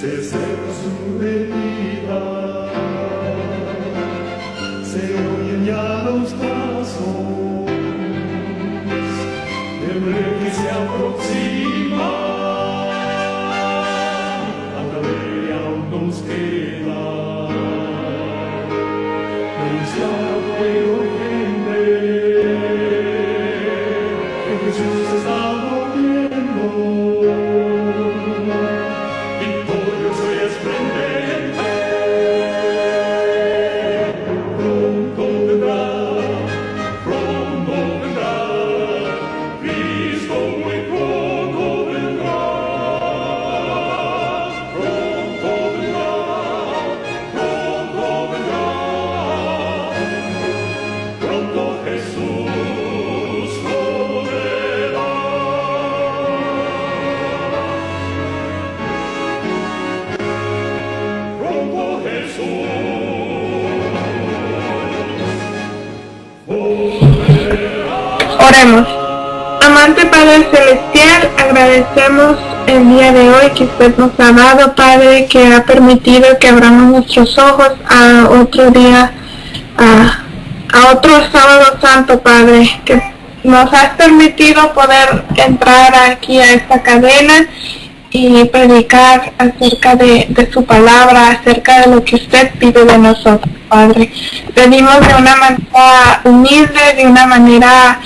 se seca su herida, se oyen ya los pasos del rey que se aproxima. A todavía aún nos queda anunciar a fuego urgente que Jesús está volviendo. Victorioso y esplendente, pronto vendrá, Cristo muy pronto vendrá, pronto vendrá, pronto Jesús volverá. Pronto Jesús volverá. Oremos. Amante Padre Celestial, agradecemos el día de hoy que usted nos ha dado, Padre, que ha permitido que abramos nuestros ojos a otro día, a otro sábado santo, Padre, que nos has permitido poder entrar aquí a esta cadena y predicar acerca de su palabra, acerca de lo que usted pide de nosotros, Padre. Pedimos de una manera humilde, de una manera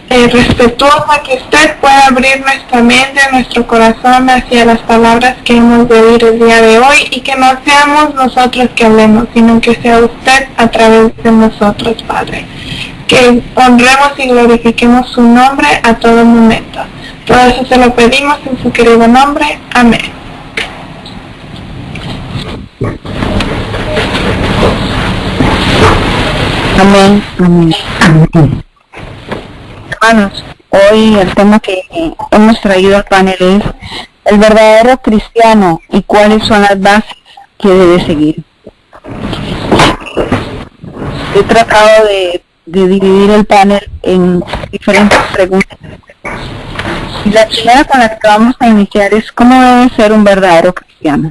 respetuosa, que usted pueda abrir nuestra mente, nuestro corazón hacia las palabras que hemos de oír el día de hoy, y que no seamos nosotros que hablemos, sino que sea usted a través de nosotros, Padre. Que honremos y glorifiquemos su nombre a todo momento. Todo eso se lo pedimos en su querido nombre. Amén. Amén, amén, amén. Hermanos, hoy el tema que hemos traído al panel es el verdadero cristiano y cuáles son las bases que debe seguir. He tratado de dividir el panel en diferentes preguntas. Y la primera con la que vamos a iniciar es ¿cómo debe ser un verdadero cristiano?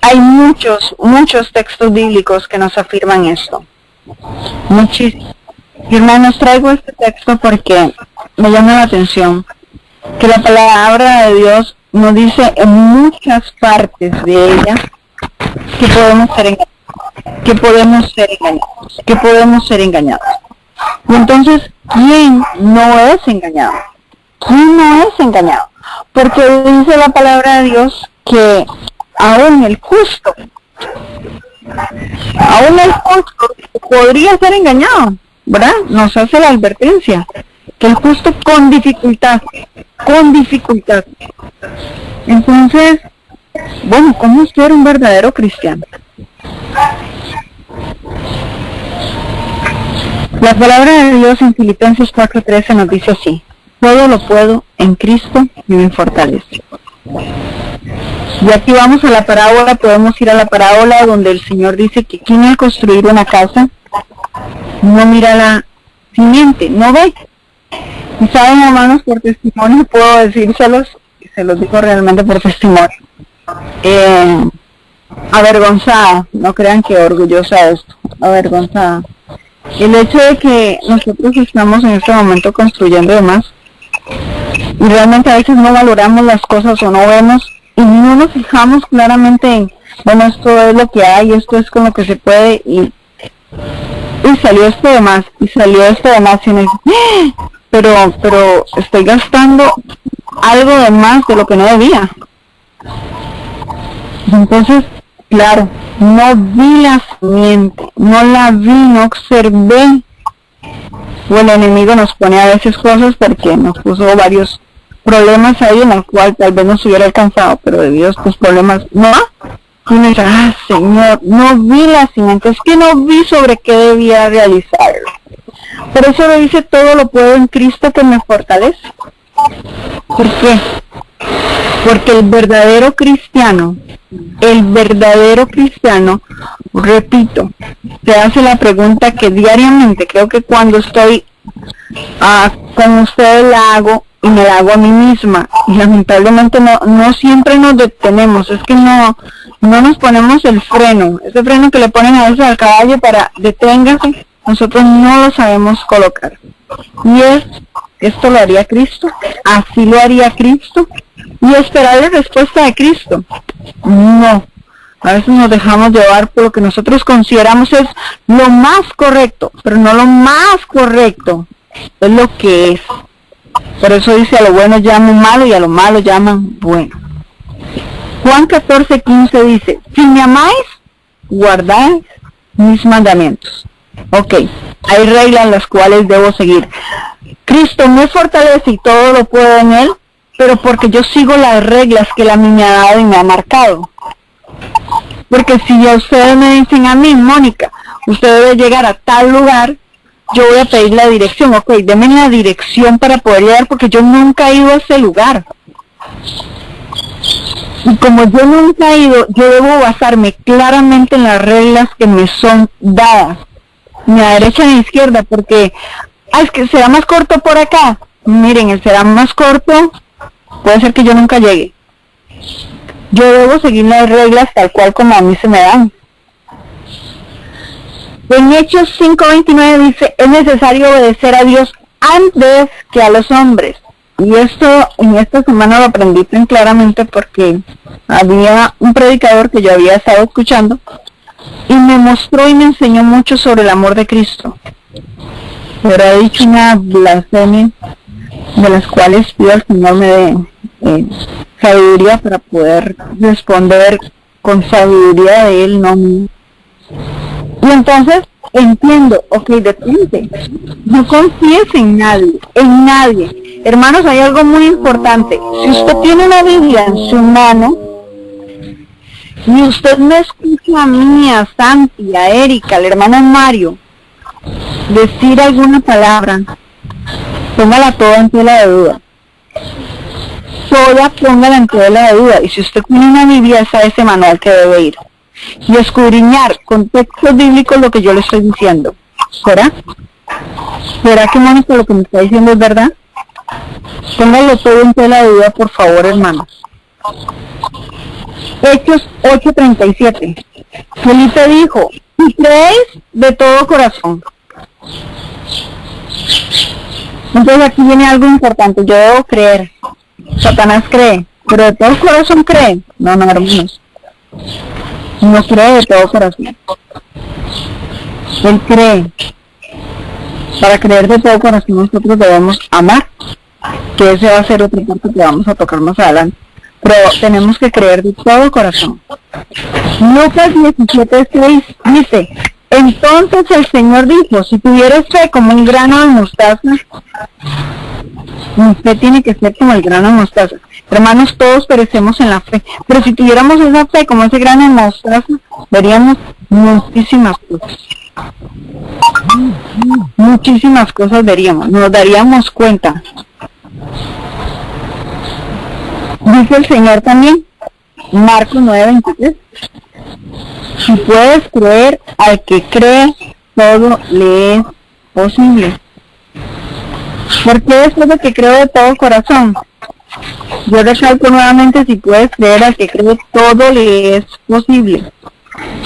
Hay muchos textos bíblicos que nos afirman esto. Muchísimos. Y hermanos, traigo este texto porque me llama la atención que la palabra de Dios nos dice en muchas partes de ella que podemos ser engañados. Y entonces, ¿quién no es engañado? ¿Quién no es engañado? Porque dice la palabra de Dios que aún el justo podría ser engañado, ¿verdad? Nos hace la advertencia que el justo con dificultad. Entonces, bueno, ¿cómo ser un verdadero cristiano? La palabra de Dios en Filipenses 4:13 nos dice así: todo lo puedo en Cristo que me fortalece. Y aquí vamos a la parábola, podemos ir a la parábola donde el Señor dice que quien al construir una casa no mira la simiente, no ve. Y saben, hermanos, por testimonio puedo decírselos, y se los digo realmente por testimonio, avergonzada, no crean que orgullosa de esto, avergonzada. El hecho de que nosotros estamos en este momento construyendo demás, y realmente a veces no valoramos las cosas o no vemos, y no nos fijamos claramente en, bueno, esto es lo que hay, esto es con lo que se puede, y salió esto de más, y uno dice, pero estoy gastando algo de más de lo que no debía. Entonces, claro, no vi la simiente, no la vi, no observé. O el enemigo nos pone a veces cosas porque nos puso varios problemas ahí en los cuales tal vez nos hubiera alcanzado, pero debido a estos problemas, no. Y uno dice, Señor, no vi la simiente, es que no vi sobre qué debía realizarlo. Por eso le dice, todo lo puedo en Cristo que me fortalece. ¿Por qué? Porque el verdadero cristiano, repito, se hace la pregunta que diariamente, creo que cuando estoy con ustedes la hago, y me la hago a mí misma. Y lamentablemente no siempre nos detenemos, es que no nos ponemos el freno, ese freno que le ponen a veces al caballo para deténgase, nosotros no lo sabemos colocar. Y esto lo haría Cristo, así lo haría Cristo, y esperar la respuesta de Cristo. No, a veces nos dejamos llevar por lo que nosotros consideramos es lo más correcto, pero no lo más correcto, es lo que es. Por eso dice, a lo bueno llaman malo y a lo malo llaman bueno. Juan 14:15 dice, si me amáis, guardad mis mandamientos. Ok, hay reglas las cuales debo seguir. Cristo me fortalece y todo lo puedo en Él, pero porque yo sigo las reglas que Él a mí me ha dado y me ha marcado. Porque si a ustedes me dicen a mí, Mónica, usted debe llegar a tal lugar, yo voy a pedir la dirección. Ok, denme la dirección para poder llegar, porque yo nunca he ido a ese lugar. Y como yo nunca he ido, yo debo basarme claramente en las reglas que me son dadas, ni a derecha ni a izquierda, porque es que será más corto por acá. Miren, el será más corto puede ser que yo nunca llegue. Yo debo seguir las reglas tal cual como a mí se me dan. En Hechos 5:29 dice, es necesario obedecer a Dios antes que a los hombres. Y esto en esta semana lo aprendí tan claramente porque había un predicador que yo había estado escuchando y me mostró y me enseñó mucho sobre el amor de Cristo. Pero ha dicho una blasfemia de las cuales pido al Señor me dé sabiduría para poder responder con sabiduría de Él, no mío. Y entonces entiendo, ok, detente, no confíes en nadie. Hermanos, hay algo muy importante. Si usted tiene una Biblia en su mano y usted me escucha a mí, a Santi, a Erika, al hermano Mario, decir alguna palabra, póngala toda en tela de duda. Toda póngala en tela de duda. Y si usted tiene una Biblia, es a ese manual que debe ir. Y escudriñar con textos bíblicos lo que yo le estoy diciendo. ¿Será? ¿Será que, Mónica, lo que me está diciendo es verdad? Póngalo todo en tela de duda, por favor, hermanos. Hechos 8:37. Felipe dijo, si creéis de todo corazón. Entonces aquí viene algo importante. Yo debo creer. Satanás cree, pero de todo corazón cree. No, hermanos. No cree de todo corazón. Él cree. Para creer de todo corazón nosotros debemos amar, que ese va a ser otro punto que vamos a tocar más adelante. Pero tenemos que creer de todo corazón. Lucas 17:6 dice, entonces el Señor dijo, si tuvieras fe como un grano de mostaza, usted tiene que ser como el grano de mostaza. Hermanos, todos perecemos en la fe, pero si tuviéramos esa fe como ese grano de mostaza, veríamos muchísimas cosas. Muchísimas cosas veríamos, nos daríamos cuenta. Dice el Señor también, Marcos 9:23, si puedes creer, al que cree, todo le es posible. ¿Por qué después de que creo de todo corazón? Yo recalco nuevamente, si puedes creer, al que cree, todo le es posible.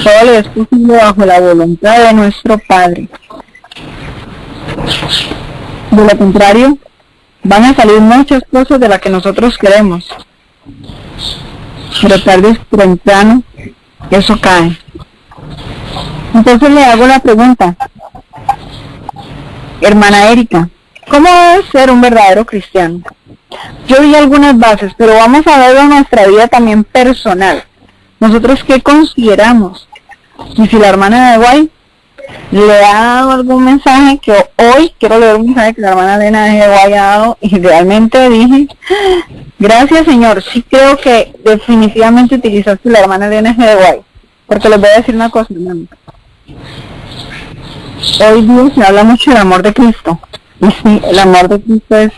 Todo le es posible bajo la voluntad de nuestro Padre. De lo contrario, van a salir muchas cosas de las que nosotros queremos. Pero tarde o temprano, eso cae. Entonces le hago la pregunta, hermana Erika, ¿cómo debe ser un verdadero cristiano? Yo di algunas bases, pero vamos a ver en nuestra vida también personal. Nosotros, ¿qué consideramos? Y si la hermana de Guay le ha dado algún mensaje, que hoy quiero leer un mensaje que la hermana Elena de Guay ha dado, y realmente dije, gracias Señor, sí creo que definitivamente utilizaste la hermana Elena de Guay, porque les voy a decir una cosa, hermano. Hoy día se habla mucho del amor de Cristo, y sí, el amor de Cristo es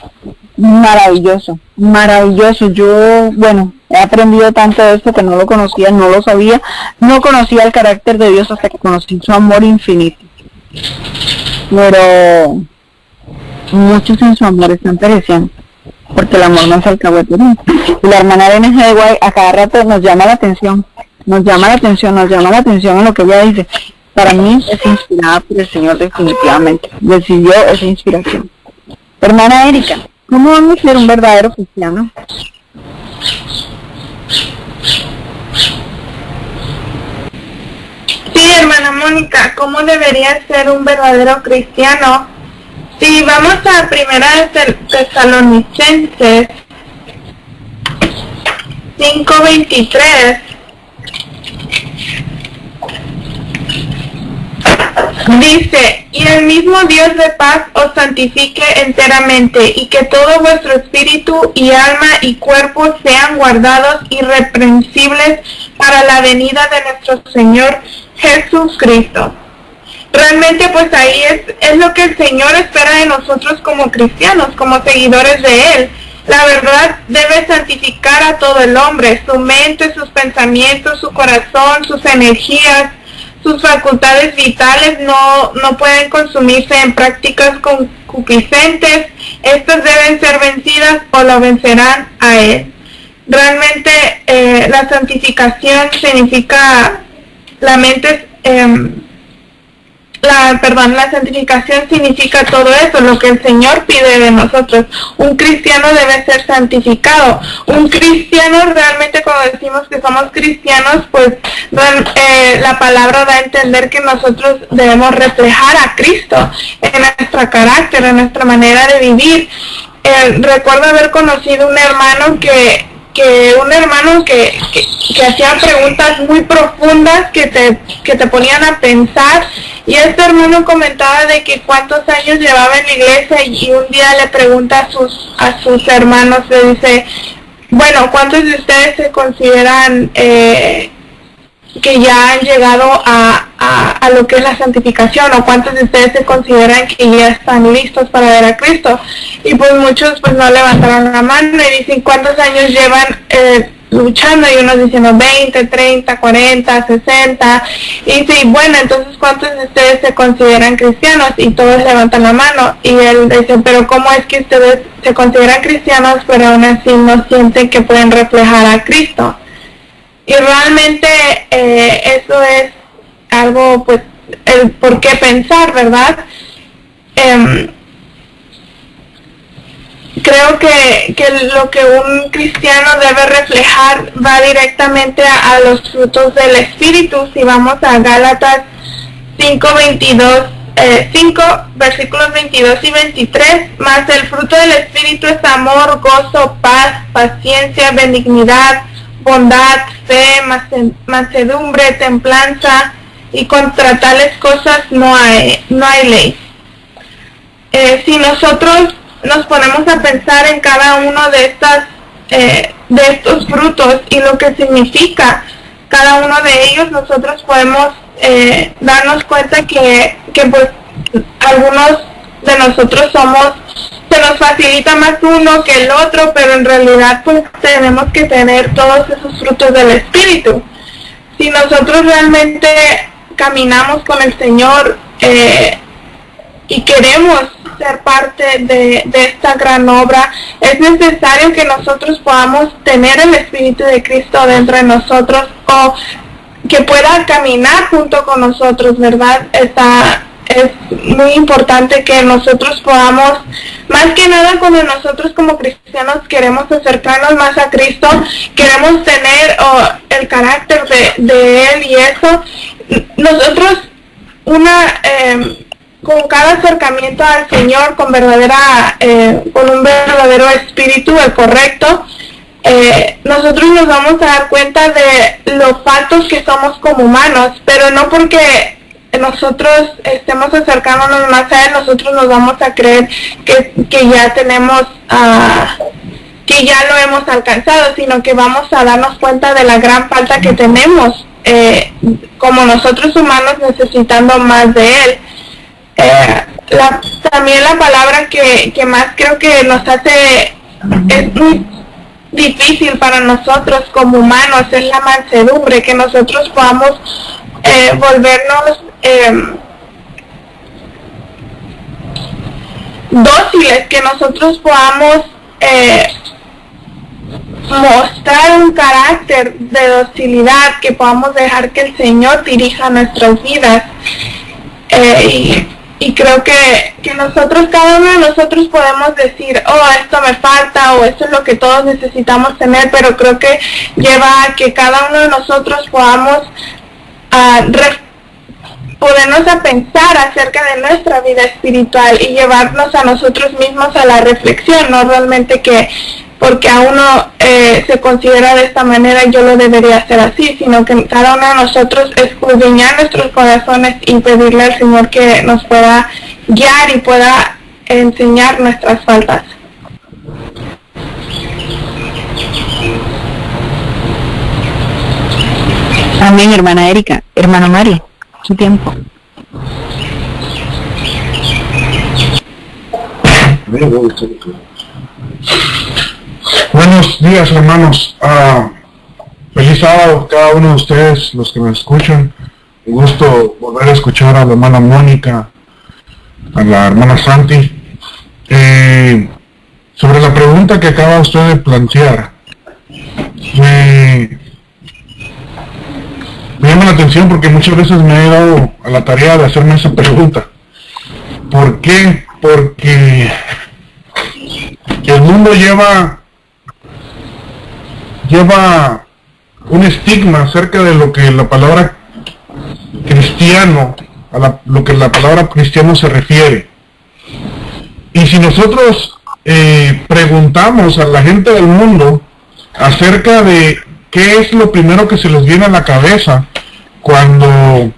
maravilloso, maravilloso. Yo, bueno, he aprendido tanto de esto que no lo conocía, no lo sabía, no conocía el carácter de Dios hasta que conocí su amor infinito. Pero muchos en su amor están pereciendo. porque el amor no es alcahuetería. Y la hermana Elena G. de White a cada rato nos llama la atención en lo que ella dice. Para mí es inspirada por el Señor definitivamente, recibió esa inspiración. Hermana Erika, ¿cómo vamos a ser un verdadero cristiano? Sí, hermana Mónica, ¿cómo debería ser un verdadero cristiano? Si vamos a Primera Tesalonicenses 5:23, dice, y el mismo Dios de paz os santifique enteramente, y que todo vuestro espíritu y alma y cuerpo sean guardados irreprensibles para la venida de nuestro Señor Jesucristo. Realmente pues ahí es lo que el Señor espera de nosotros como cristianos, como seguidores de Él. La verdad debe santificar a todo el hombre, su mente, sus pensamientos, su corazón, sus energías, sus facultades vitales no pueden consumirse en prácticas concupiscentes. Estas deben ser vencidas o lo vencerán a Él. Realmente la santificación significa la santificación significa todo eso, lo que el Señor pide de nosotros. Un cristiano debe ser santificado. Un cristiano realmente, cuando decimos que somos cristianos, pues la palabra da a entender que nosotros debemos reflejar a Cristo en nuestro carácter, en nuestra manera de vivir. Recuerdo haber conocido un hermano que hacía preguntas muy profundas que te ponían a pensar, y este hermano comentaba de que cuántos años llevaba en la iglesia, y un día le pregunta a sus hermanos, le dice, bueno, ¿cuántos de ustedes se consideran que ya han llegado a lo que es la santificación, o cuántos de ustedes se consideran que ya están listos para ver a Cristo? Y pues muchos pues no levantaron la mano y dicen, ¿cuántos años llevan luchando? Y unos dicen 20, 30, 40, 60, y dice, bueno, entonces ¿cuántos de ustedes se consideran cristianos? Y todos levantan la mano, y él dice, pero ¿cómo es que ustedes se consideran cristianos pero aún así no sienten que pueden reflejar a Cristo? Y realmente eso es algo, pues, el por qué pensar, ¿verdad? Creo que lo que un cristiano debe reflejar va directamente a los frutos del Espíritu. Si vamos a Gálatas 5, versículos 22 y 23, más el fruto del Espíritu es amor, gozo, paz, paciencia, benignidad, bondad, fe, mansedumbre, templanza, y contra tales cosas no hay ley. Si nosotros nos ponemos a pensar en cada uno de estos frutos y lo que significa cada uno de ellos, nosotros podemos darnos cuenta que pues algunos de nosotros se nos facilita más uno que el otro, pero en realidad pues tenemos que tener todos esos frutos del Espíritu. Si nosotros realmente caminamos con el Señor y queremos ser parte de esta gran obra, es necesario que nosotros podamos tener el Espíritu de Cristo dentro de nosotros, o que pueda caminar junto con nosotros, ¿verdad? Es muy importante que nosotros podamos, más que nada cuando nosotros como cristianos queremos acercarnos más a Cristo, queremos tener el carácter de Él, y eso, nosotros con cada acercamiento al Señor con un verdadero espíritu, el correcto, nosotros nos vamos a dar cuenta de lo faltos que somos como humanos, pero no porque nosotros estemos acercándonos más a Él, nosotros nos vamos a creer que ya tenemos, que ya lo hemos alcanzado, sino que vamos a darnos cuenta de la gran falta que tenemos como nosotros humanos, necesitando más de Él. También la palabra que más creo que nos hace, es muy difícil para nosotros como humanos, es la mansedumbre, que nosotros podamos volvernos dóciles, que nosotros podamos mostrar un carácter de docilidad, que podamos dejar que el Señor dirija nuestras vidas. Y creo que nosotros, cada uno de nosotros podemos decir, esto me falta, o esto es lo que todos necesitamos tener, pero creo que lleva a que cada uno de nosotros podamos ponernos a pensar acerca de nuestra vida espiritual y llevarnos a nosotros mismos a la reflexión, no realmente que porque a uno se considera de esta manera yo lo debería hacer así, sino que cada uno de nosotros escudriñar nuestros corazones y pedirle al Señor que nos pueda guiar y pueda enseñar nuestras faltas. Amén, hermana Erika. Hermano Mario, su tiempo. Buenos días, hermanos. Feliz sábado cada uno de ustedes, los que me escuchan. Un gusto volver a escuchar a la hermana Mónica, a la hermana Santi. Sobre la pregunta que acaba usted de plantear, me llama la atención porque muchas veces me he dado a la tarea de hacerme esa pregunta. ¿Por qué? Porque el mundo lleva un estigma acerca de lo que la palabra cristiano, lo que la palabra cristiano se refiere. Y si nosotros preguntamos a la gente del mundo acerca de qué es lo primero que se les viene a la cabeza cuando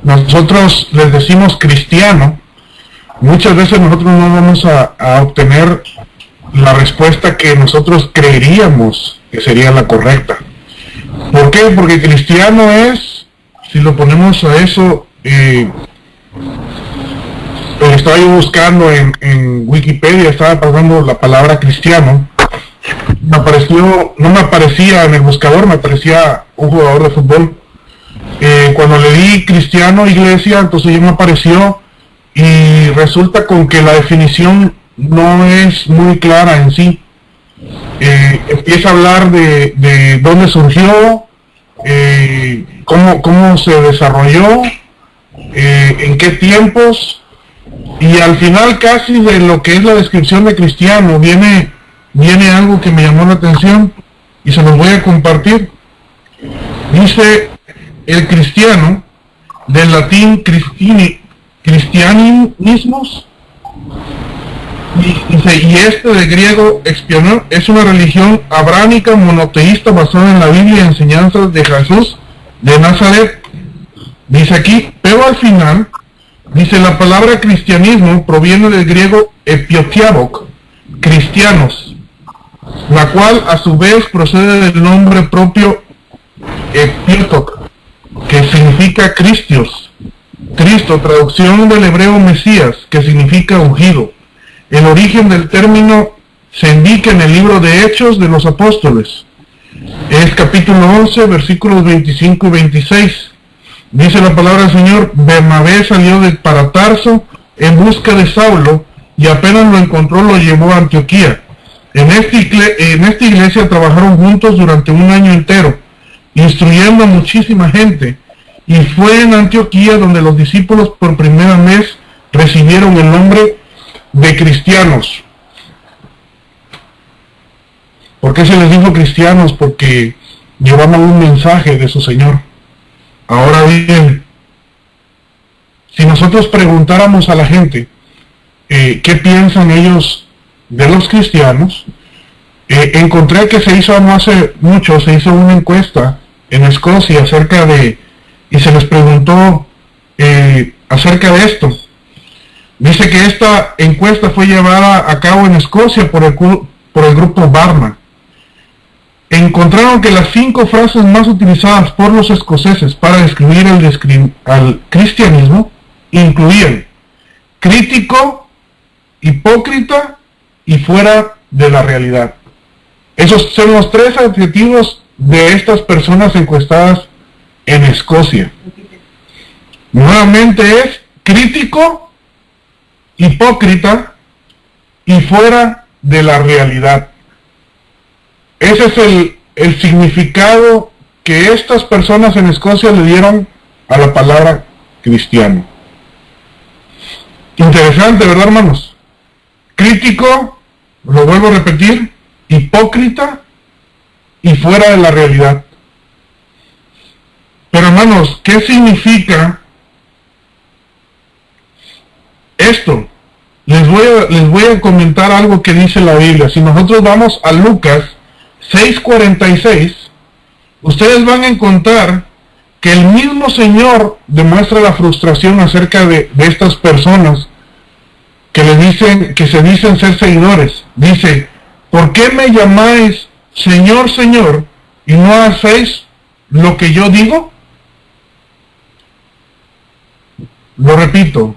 nosotros les decimos cristiano, muchas veces nosotros no vamos a obtener la respuesta que nosotros creeríamos que sería la correcta. ¿Por qué? Porque cristiano es, si lo ponemos a eso, estaba yo buscando en Wikipedia, estaba pasando la palabra cristiano, no me aparecía en el buscador, me aparecía un jugador de fútbol. Cuando le di cristiano, iglesia, entonces ya me apareció, y resulta con que la definición no es muy clara en sí. Empieza a hablar de dónde surgió, cómo se desarrolló, en qué tiempos, y al final casi de lo que es la descripción de cristiano viene algo que me llamó la atención y se los voy a compartir. Dice el cristiano, del latín cristianismos, y este de griego expianor, es una religión abrámica monoteísta basada en la Biblia y enseñanzas de Jesús de Nazaret. Dice aquí, pero al final dice la palabra cristianismo proviene del griego epiotiabok, cristianos, la cual a su vez procede del nombre propio epiotok, que significa Cristios, Cristo, traducción del hebreo Mesías, que significa ungido. El origen del término se indica en el libro de Hechos de los Apóstoles. Es capítulo 11, versículos 25 y 26. Dice la palabra del Señor, Bernabé salió para Tarso en busca de Saulo, y apenas lo encontró lo llevó a Antioquía. En esta iglesia trabajaron juntos durante un año entero, instruyendo a muchísima gente, y fue en Antioquía donde los discípulos por primera vez recibieron el nombre de cristianos. ¿Por qué se les dijo cristianos? Porque llevaban un mensaje de su Señor. Ahora bien, si nosotros preguntáramos a la gente qué piensan ellos de los cristianos, encontré que se hizo no hace mucho, se hizo una encuesta en Escocia y se les preguntó acerca de esto. Dice que esta encuesta fue llevada a cabo en Escocia por el grupo Barna. Encontraron que las 5 frases más utilizadas por los escoceses para describir al cristianismo incluían crítico, hipócrita y fuera de la realidad. Esos son los 3 adjetivos de estas personas encuestadas en Escocia. Nuevamente es crítico, hipócrita y fuera de la realidad. Ese es el significado que estas personas en Escocia le dieron a la palabra cristiano. Interesante, ¿verdad, hermanos? Crítico, lo vuelvo a repetir, hipócrita y fuera de la realidad. Pero, hermanos, ¿qué significa esto? Les voy a comentar algo que dice la Biblia. Si nosotros vamos a Lucas 6:46, ustedes van a encontrar que el mismo Señor demuestra la frustración acerca de estas personas que se dicen ser seguidores. Dice, ¿por qué me llamáis Señor, Señor, y no hacéis lo que yo digo? Lo repito,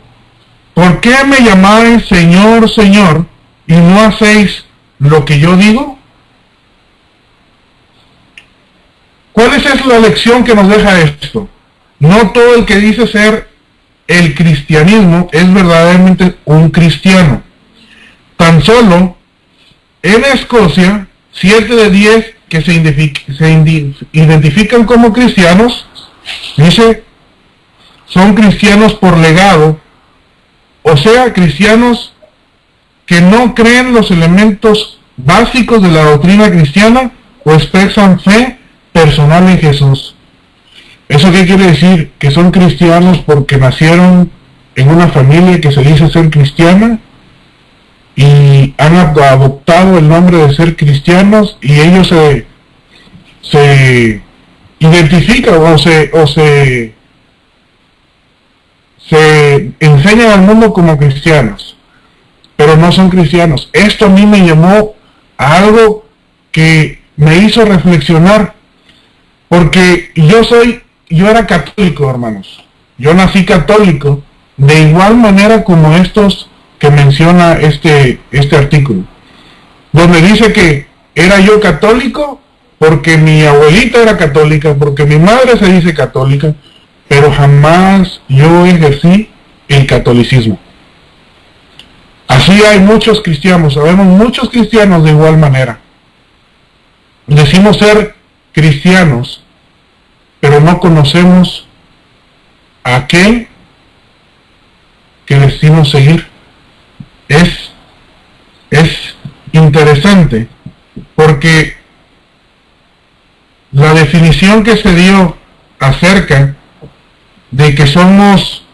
¿por qué me llamáis Señor, Señor, y no hacéis lo que yo digo? ¿Cuál es la lección que nos deja esto? No todo el que dice ser el cristianismo es verdaderamente un cristiano. Tan solo en Escocia, 7 de 10 que se identifican como cristianos, dice, son cristianos por legado, o sea, cristianos que no creen los elementos básicos de la doctrina cristiana o expresan fe personal en Jesús. ¿Eso qué quiere decir? Que son cristianos porque nacieron en una familia que se dice ser cristiana y han adoptado el nombre de ser cristianos y ellos se identifican o se enseñan al mundo como cristianos, pero no son cristianos. Esto a mí me llamó a algo que me hizo reflexionar, porque yo era católico, hermanos. Yo nací católico, de igual manera como estos que menciona este artículo, donde dice que era yo católico porque mi abuelita era católica, porque mi madre se dice católica, pero jamás yo ejercí el catolicismo. Así hay muchos cristianos, sabemos muchos cristianos de igual manera. Decimos ser cristianos, pero no conocemos a aquel que decimos seguir. Es interesante, porque la definición que se dio acerca de que somos,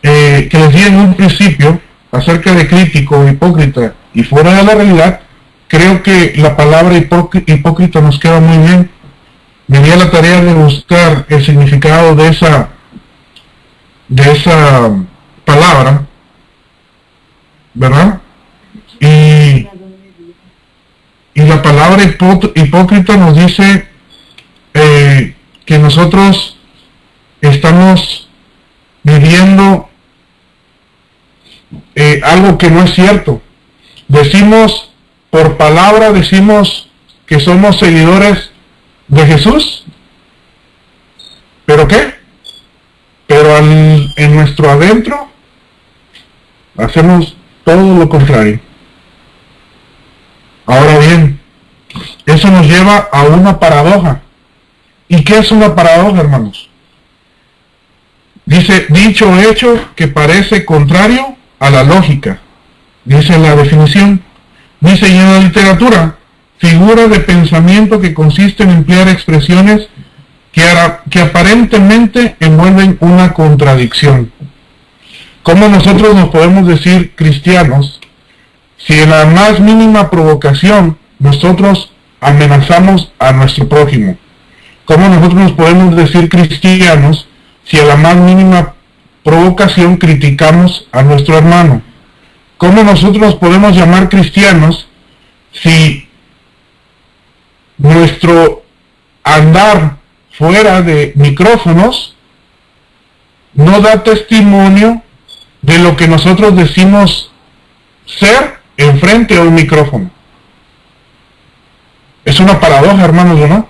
que les di en un principio, acerca de crítico, hipócrita y fuera de la realidad, creo que la palabra hipócrita nos queda muy bien. Me di a la tarea de buscar el significado de esa palabra, ¿verdad? Y la palabra hipócrita nos dice que nosotros estamos viviendo algo que no es cierto. Decimos, por palabra decimos que somos seguidores de Jesús, ¿pero qué? Pero en nuestro adentro hacemos todo lo contrario. Ahora bien, eso nos lleva a una paradoja. ¿Y qué es una paradoja, hermanos? Dice, dicho o hecho que parece contrario a la lógica. Dice la definición. Dice, y en la literatura, figura de pensamiento que consiste en emplear expresiones que aparentemente envuelven una contradicción. ¿Cómo nosotros nos podemos decir cristianos si en la más mínima provocación nosotros amenazamos a nuestro prójimo? ¿Cómo nosotros nos podemos decir cristianos si a la más mínima provocación criticamos a nuestro hermano? ¿Cómo nosotros nos podemos llamar cristianos si nuestro andar fuera de micrófonos no da testimonio de lo que nosotros decimos ser enfrente a un micrófono? Es una paradoja, hermanos, ¿no?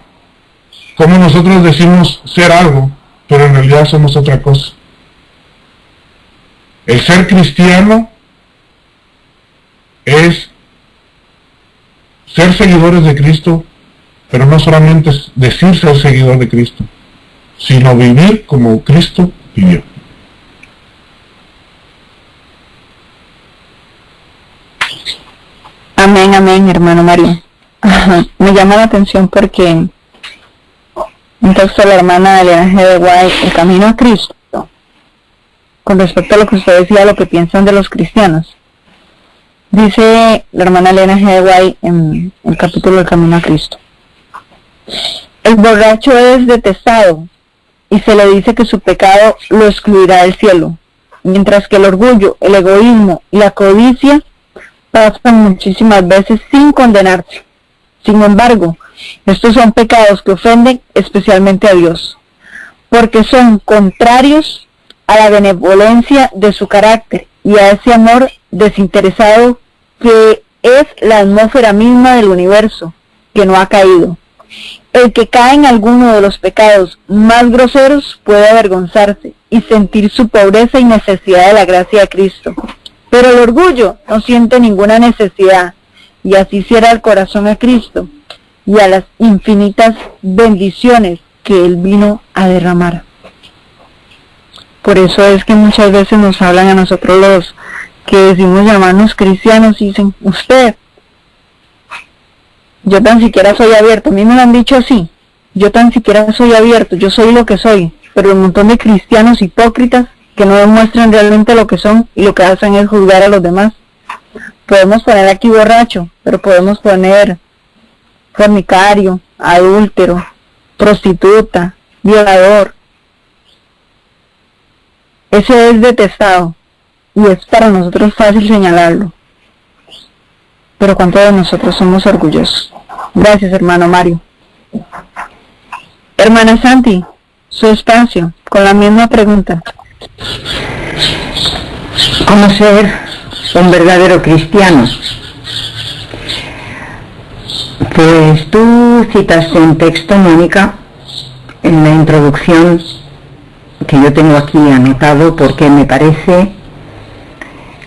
Como nosotros decimos ser algo, pero en realidad somos otra cosa. El ser cristiano es ser seguidores de Cristo, pero no solamente es decir ser seguidor de Cristo, sino vivir como Cristo vivió. Amén, amén, hermano Mario. Me llama la atención porque un texto de la hermana Elena G. de White, El Camino a Cristo, con respecto a lo que usted decía, lo que piensan de los cristianos. Dice la hermana Elena G. de White en el capítulo del Camino a Cristo: el borracho es detestado y se le dice que su pecado lo excluirá del cielo, mientras que el orgullo, el egoísmo y la codicia pasan muchísimas veces sin condenarse. Sin embargo, estos son pecados que ofenden especialmente a Dios, porque son contrarios a la benevolencia de su carácter y a ese amor desinteresado que es la atmósfera misma del universo, que no ha caído. El que cae en alguno de los pecados más groseros puede avergonzarse y sentir su pobreza y necesidad de la gracia de Cristo. Pero el orgullo no siente ninguna necesidad y así cierra el corazón a Cristo y a las infinitas bendiciones que Él vino a derramar. Por eso es que muchas veces nos hablan a nosotros los que decimos llamarnos cristianos y dicen: usted, yo tan siquiera soy abierto. A mí me lo han dicho así: yo tan siquiera soy abierto, yo soy lo que soy. Pero un montón de cristianos hipócritas que no demuestran realmente lo que son y lo que hacen es juzgar a los demás. Podemos poner aquí borracho, pero podemos poner fornicario, adúltero, prostituta, violador. Ese es detestado y es para nosotros fácil señalarlo. Pero ¿cuántos de nosotros somos orgullosos? Gracias, hermano Mario. Hermana Santi, su espacio, con la misma pregunta. ¿Cómo ser un verdadero cristiano? Pues tú citaste un texto, Mónica, en la introducción, que yo tengo aquí anotado porque me parece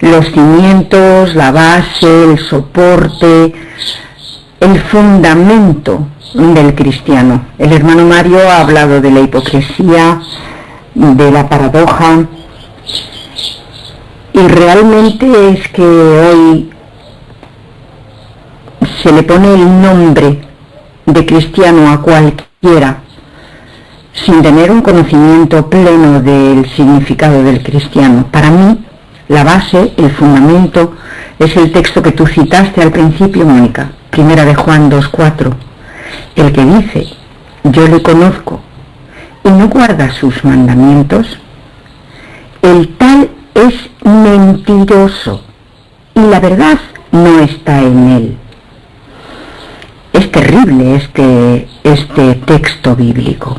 los cimientos, la base, el soporte, el fundamento del cristiano. El hermano Mario ha hablado de la hipocresía, de la paradoja, y realmente es que hoy se le pone el nombre de cristiano a cualquiera sin tener un conocimiento pleno del significado del cristiano. Para mí, la base, el fundamento, es el texto que tú citaste al principio, Mónica, 1 de Juan 2:4, el que dice: yo le conozco y no guarda sus mandamientos, el tal es mentiroso y la verdad no está en él. Es terrible este texto bíblico,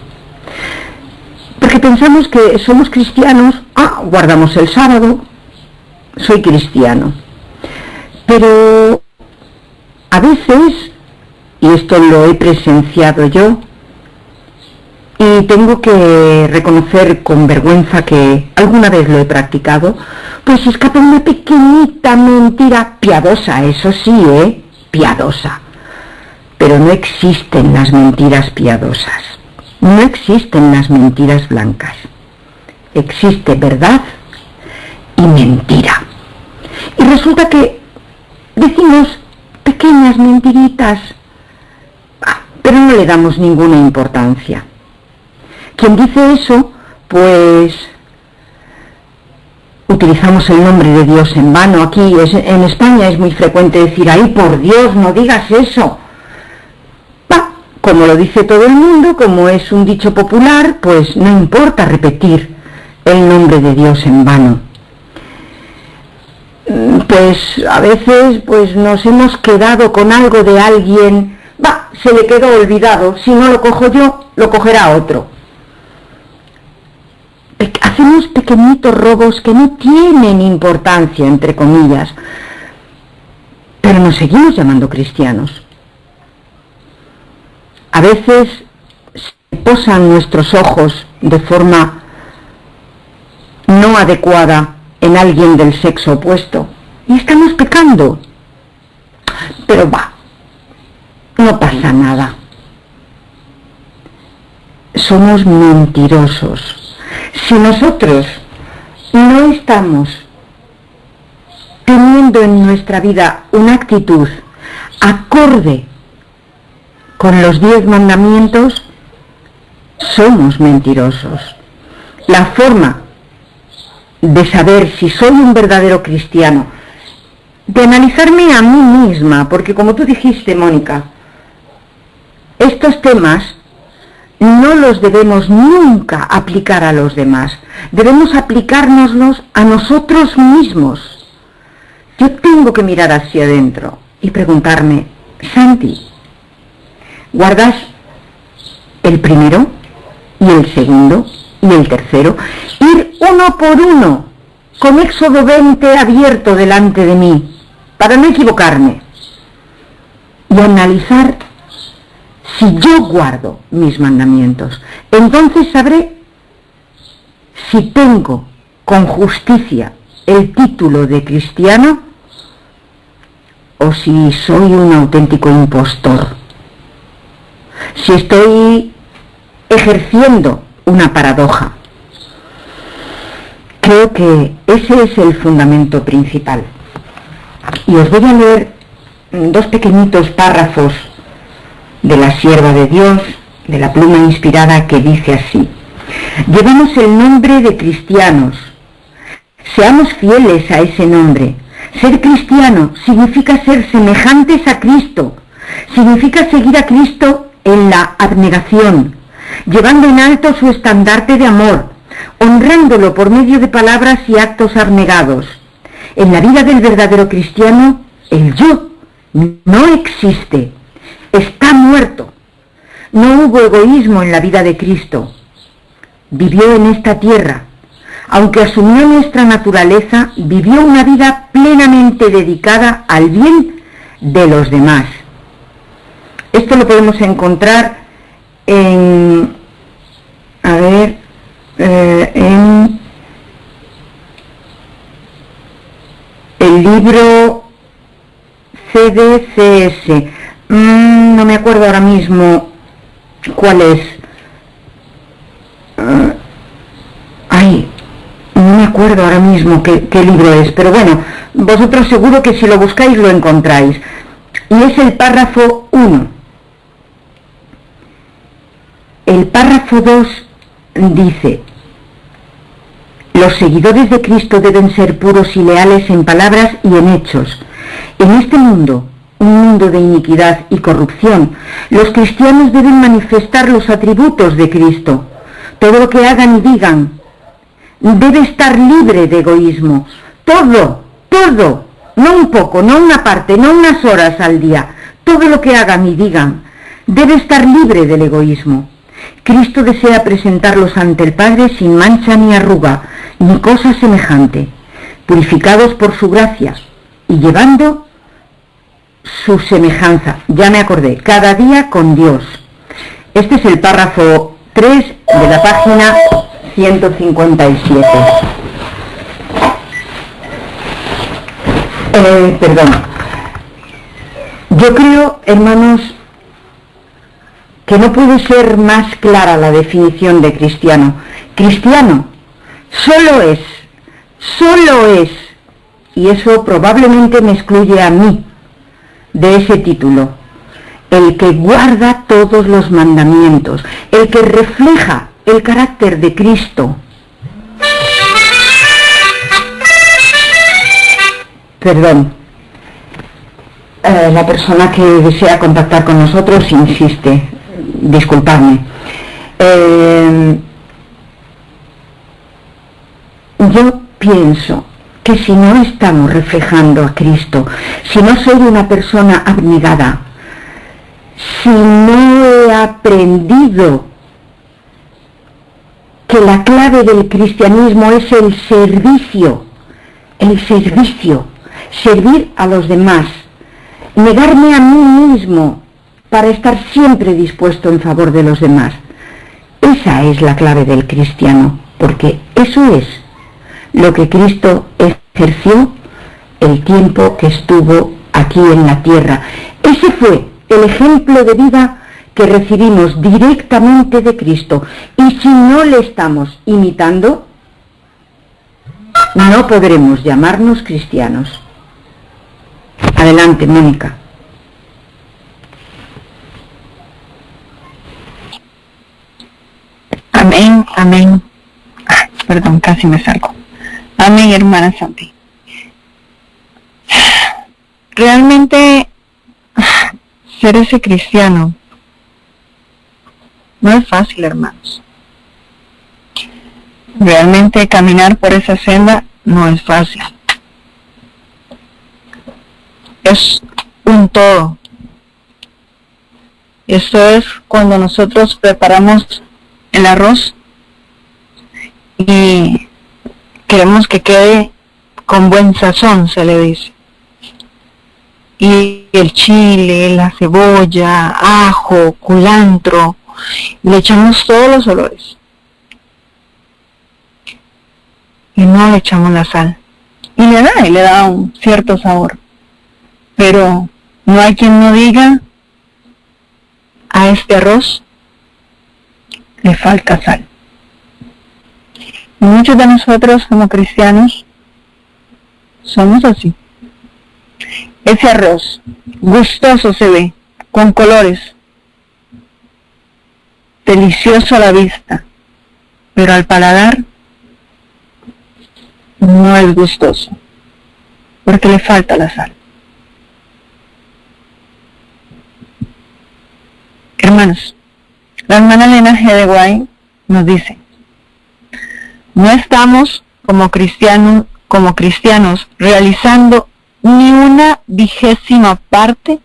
porque pensamos que somos cristianos, guardamos el sábado, soy cristiano. Pero a veces, y esto lo he presenciado yo, y tengo que reconocer con vergüenza que alguna vez lo he practicado, pues escapa una pequeñita mentira piadosa, eso sí, piadosa. Pero no existen las mentiras piadosas, no existen las mentiras blancas. Existe verdad y mentira. Y resulta que decimos pequeñas mentiritas, pero no le damos ninguna importancia. Quien dice eso, pues utilizamos el nombre de Dios en vano. Aquí en España es muy frecuente decir: ¡ay, por Dios, no digas eso! Como lo dice todo el mundo, como es un dicho popular, pues no importa repetir el nombre de Dios en vano. Pues a veces pues nos hemos quedado con algo de alguien, se le quedó olvidado, si no lo cojo yo, lo cogerá otro. Hacemos pequeñitos robos que no tienen importancia, entre comillas, pero nos seguimos llamando cristianos. A veces se posan nuestros ojos de forma no adecuada en alguien del sexo opuesto y estamos pecando. Pero no pasa nada. Somos mentirosos. Si nosotros no estamos teniendo en nuestra vida una actitud acorde con los 10 mandamientos, somos mentirosos. La forma de saber si soy un verdadero cristiano, de analizarme a mí misma, porque como tú dijiste, Mónica, estos temas no los debemos nunca aplicar a los demás, debemos aplicárnoslos a nosotros mismos. Yo tengo que mirar hacia adentro y preguntarme, Santi, ¿guardas el primero y el segundo y el tercero? Ir uno por uno, con Éxodo 20 abierto delante de mí, para no equivocarme, y analizar si yo guardo mis mandamientos. Entonces sabré si tengo con justicia el título de cristiano o si soy un auténtico impostor. Si estoy ejerciendo una paradoja. Creo que ese es el fundamento principal. Y os voy a leer 2 pequeñitos párrafos de la sierva de Dios, de la pluma inspirada, que dice así: llevamos el nombre de cristianos, seamos fieles a ese nombre. Ser cristiano significa ser semejantes a Cristo, significa seguir a Cristo en la abnegación, llevando en alto su estandarte de amor, honrándolo por medio de palabras y actos abnegados. En la vida del verdadero cristiano, el yo no existe, está muerto. No hubo egoísmo en la vida de Cristo. Vivió en esta tierra. Aunque asumió nuestra naturaleza, vivió una vida plenamente dedicada al bien de los demás. Esto lo podemos encontrar en el libro CDCS. No me acuerdo ahora mismo cuál es. No me acuerdo ahora mismo qué libro es, pero bueno, vosotros seguro que si lo buscáis lo encontráis. Y es el párrafo 1. El párrafo 2 dice: los seguidores de Cristo deben ser puros y leales en palabras y en hechos. En este mundo, un mundo de iniquidad y corrupción, los cristianos deben manifestar los atributos de Cristo. Todo lo que hagan y digan debe estar libre de egoísmo. Todo, no un poco, no una parte, no unas horas al día. Todo lo que hagan y digan debe estar libre del egoísmo. Cristo desea presentarlos ante el Padre sin mancha ni arruga, ni cosa semejante, purificados por su gracia y llevando su semejanza. Ya me acordé, cada día con Dios. Este es el párrafo 3 de la página 157. Yo creo, hermanos, que no puede ser más clara la definición de cristiano. Cristiano solo es, y eso probablemente me excluye a mí de ese título, el que guarda todos los mandamientos, el que refleja el carácter de Cristo. La persona que desea contactar con nosotros insiste, disculpadme. Yo pienso que si no estamos reflejando a Cristo, si no soy una persona abnegada, si no he aprendido que la clave del cristianismo es el servicio, servir a los demás, negarme a mí mismo para estar siempre dispuesto en favor de los demás. Esa es la clave del cristiano, porque eso es lo que Cristo ejerció el tiempo que estuvo aquí en la tierra. Ese fue el ejemplo de vida que recibimos directamente de Cristo. Y si no le estamos imitando, no podremos llamarnos cristianos. Adelante, Mónica. Amén, amén. Perdón, casi me salgo. Amén, hermana Santi. Realmente, ser ese cristiano no es fácil, hermanos. Realmente caminar por esa senda no es fácil. Es un todo. Esto es cuando nosotros preparamos el arroz y queremos que quede con buen sazón, se le dice. Y el chile, la cebolla, ajo, culantro, le echamos todos los olores. Y no le echamos la sal. Y le da un cierto sabor. Pero no hay quien no diga, a este arroz le falta sal. Y muchos de nosotros como cristianos somos así. Ese arroz gustoso se ve, con colores, delicioso a la vista, pero al paladar no es gustoso, porque le falta la sal. Hermanos, la hermana Elena G. de White nos dice: no estamos como cristianos realizando ni una 20ª parte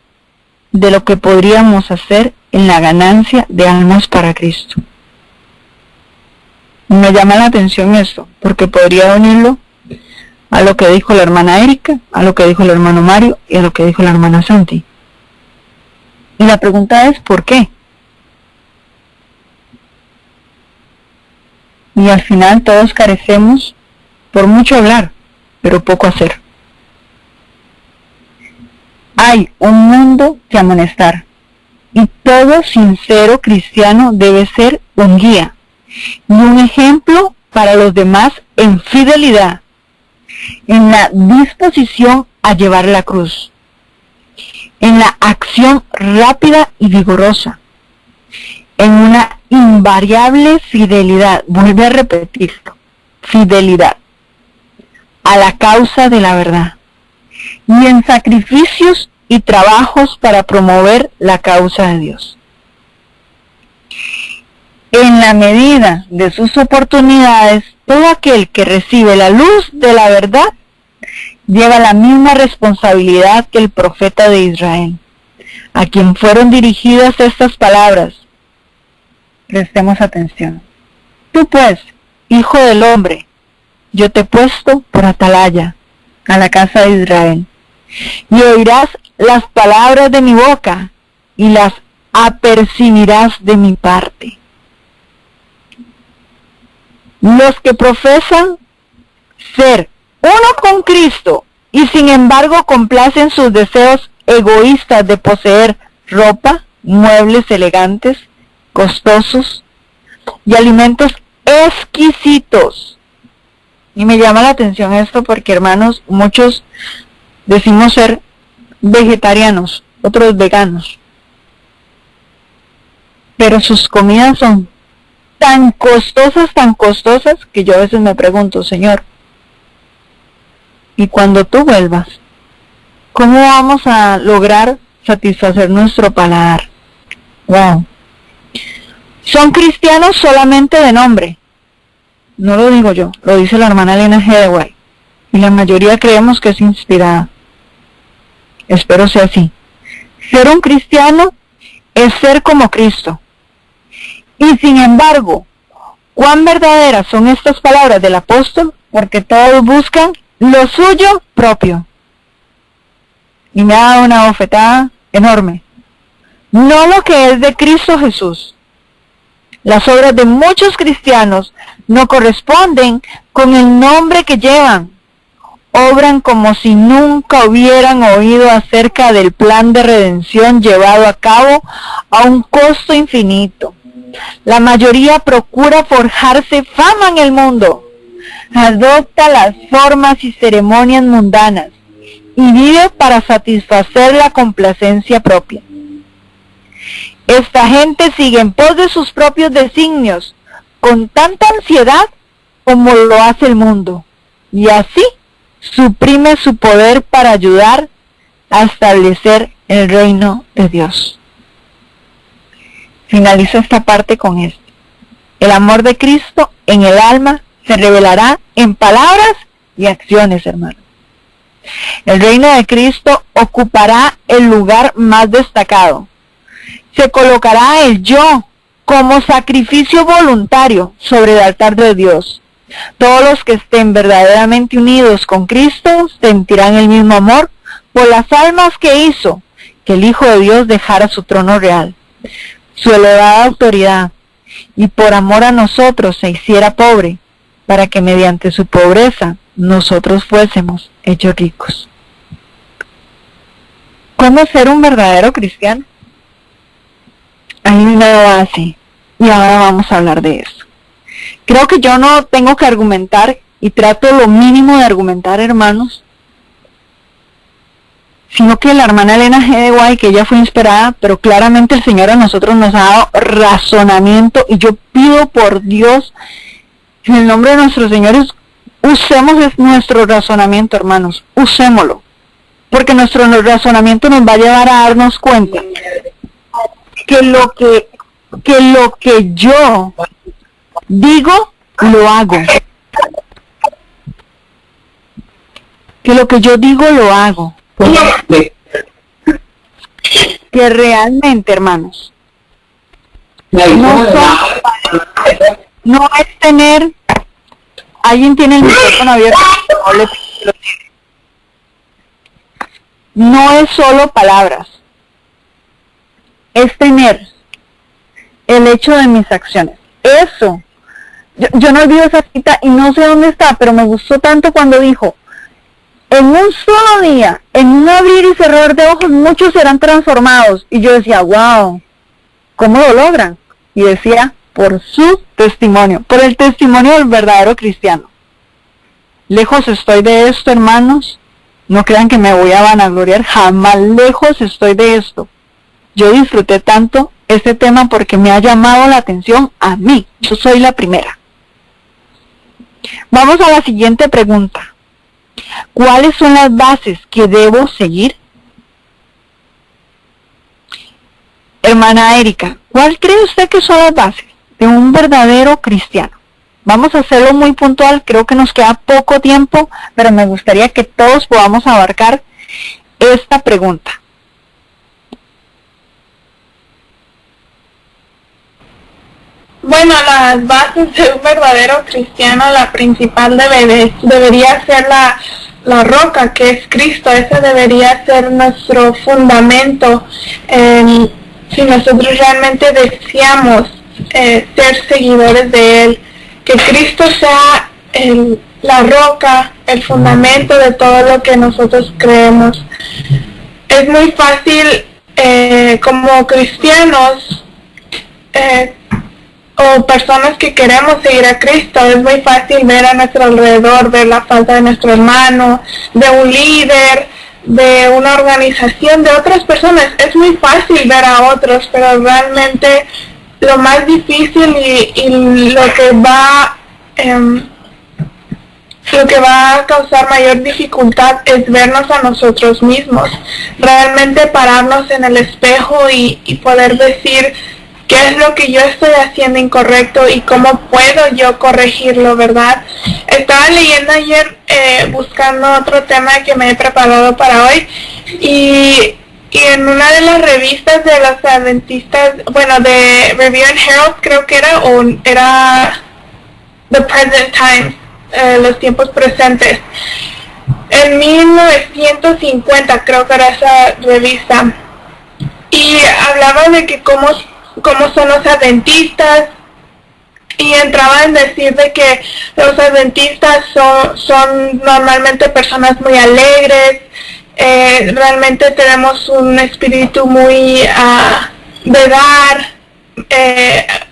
de lo que podríamos hacer en la ganancia de almas para Cristo. Me llama la atención esto, porque podría unirlo a lo que dijo la hermana Erika, a lo que dijo el hermano Mario y a lo que dijo la hermana Santi. Y la pregunta es, ¿por qué? Y al final todos carecemos por mucho hablar, pero poco hacer. Hay un mundo que amonestar, y todo sincero cristiano debe ser un guía y un ejemplo para los demás en fidelidad, en la disposición a llevar la cruz, en la acción rápida y vigorosa, en una invariable fidelidad, vuelve a repetirlo, fidelidad a la causa de la verdad, y en sacrificios y trabajos para promover la causa de Dios. En la medida de sus oportunidades, todo aquel que recibe la luz de la verdad lleva la misma responsabilidad que el profeta de Israel, a quien fueron dirigidas estas palabras. Prestemos atención. Tú pues, hijo del hombre, yo te he puesto por atalaya a la casa de Israel, y oirás las palabras de mi boca, y las apercibirás de mi parte. Los que profesan ser uno con Cristo, y sin embargo complacen sus deseos egoístas de poseer ropa, muebles elegantes, costosos y alimentos exquisitos. Y me llama la atención esto porque, hermanos, muchos decimos ser vegetarianos, otros veganos, pero sus comidas son tan costosas que yo a veces me pregunto, Señor, y cuando tú vuelvas, ¿cómo vamos a lograr satisfacer nuestro paladar? Wow. Son cristianos solamente de nombre. No lo digo yo, lo dice la hermana Elena G. de White. Y la mayoría creemos que es inspirada. Espero sea así. Ser un cristiano es ser como Cristo. Y sin embargo, ¿cuán verdaderas son estas palabras del apóstol? Porque todos buscan lo suyo propio. Y me ha dado una bofetada enorme. No lo que es de Cristo Jesús. Las obras de muchos cristianos no corresponden con el nombre que llevan obran como si nunca hubieran oído acerca del plan de redención llevado a cabo a un costo infinito. La mayoría procura forjarse fama en el mundo, adopta las formas y ceremonias mundanas y vive para satisfacer la complacencia propia. Esta gente sigue en pos de sus propios designios con tanta ansiedad como lo hace el mundo, y así suprime su poder para ayudar a establecer el reino de Dios. Finalizo esta parte con esto. El amor de Cristo en el alma se revelará en palabras y acciones, hermanos. El reino de Cristo ocupará el lugar más destacado. Se colocará el yo como sacrificio voluntario sobre el altar de Dios. Todos los que estén verdaderamente unidos con Cristo sentirán el mismo amor por las almas que hizo que el Hijo de Dios dejara su trono real, su elevada autoridad, y por amor a nosotros se hiciera pobre, para que mediante su pobreza nosotros fuésemos hechos ricos. ¿Cómo ser un verdadero cristiano? Hay una base, y ahora vamos a hablar de eso. Creo que yo no tengo que argumentar, y trato lo mínimo de argumentar, hermanos, sino que la hermana Elena G. de White, que ella fue inspirada, pero claramente el Señor a nosotros nos ha dado razonamiento, y yo pido por Dios, en el nombre de nuestros señores, usemos nuestro razonamiento, hermanos, usémoslo, porque nuestro razonamiento nos va a llevar a darnos cuenta que lo que yo digo, lo hago. Que lo que yo digo, lo hago. Que realmente, hermanos, no es tener, alguien tiene el micrófono abierto, no es solo palabras, es tener el hecho de mis acciones. Eso, yo no olvido esa cita y no sé dónde está, pero me gustó tanto cuando dijo: en un solo día, en un abrir y cerrar de ojos, muchos serán transformados. Y yo decía, wow, ¿cómo lo logran? Y decía, por su testimonio, por el testimonio del verdadero cristiano. Lejos estoy de esto, hermanos. No crean que me voy a vanagloriar, jamás lejos estoy de esto. Yo disfruté tanto este tema porque me ha llamado la atención a mí. Yo soy la primera. Vamos a la siguiente pregunta. ¿Cuáles son las bases que debo seguir? Hermana Erika, ¿cuál cree usted que son las bases de un verdadero cristiano? Vamos a hacerlo muy puntual, creo que nos queda poco tiempo, pero me gustaría que todos podamos abarcar esta pregunta. Bueno, las bases de un verdadero cristiano, la principal debería ser la roca, que es Cristo. Ese debería ser nuestro fundamento. Si nosotros realmente deseamos ser seguidores de Él, que Cristo sea la roca, el fundamento de todo lo que nosotros creemos. Es muy fácil como cristianos o personas que queremos seguir a Cristo, es muy fácil ver a nuestro alrededor, ver la falta de nuestro hermano, de un líder, de una organización, de otras personas. Es muy fácil ver a otros, pero realmente lo más difícil y lo que va a causar mayor dificultad es vernos a nosotros mismos, realmente pararnos en el espejo y poder decir qué es lo que yo estoy haciendo incorrecto y cómo puedo yo corregirlo, ¿verdad? Estaba leyendo ayer, buscando otro tema que me he preparado para hoy, y en una de las revistas de los adventistas, bueno, de Review and Herald creo que era The Present Times, los tiempos presentes. En 1950 creo que era esa revista, y hablaba de que cómo son los adventistas, y entraba en decir de que los adventistas son normalmente personas muy alegres, realmente tenemos un espíritu muy de dar,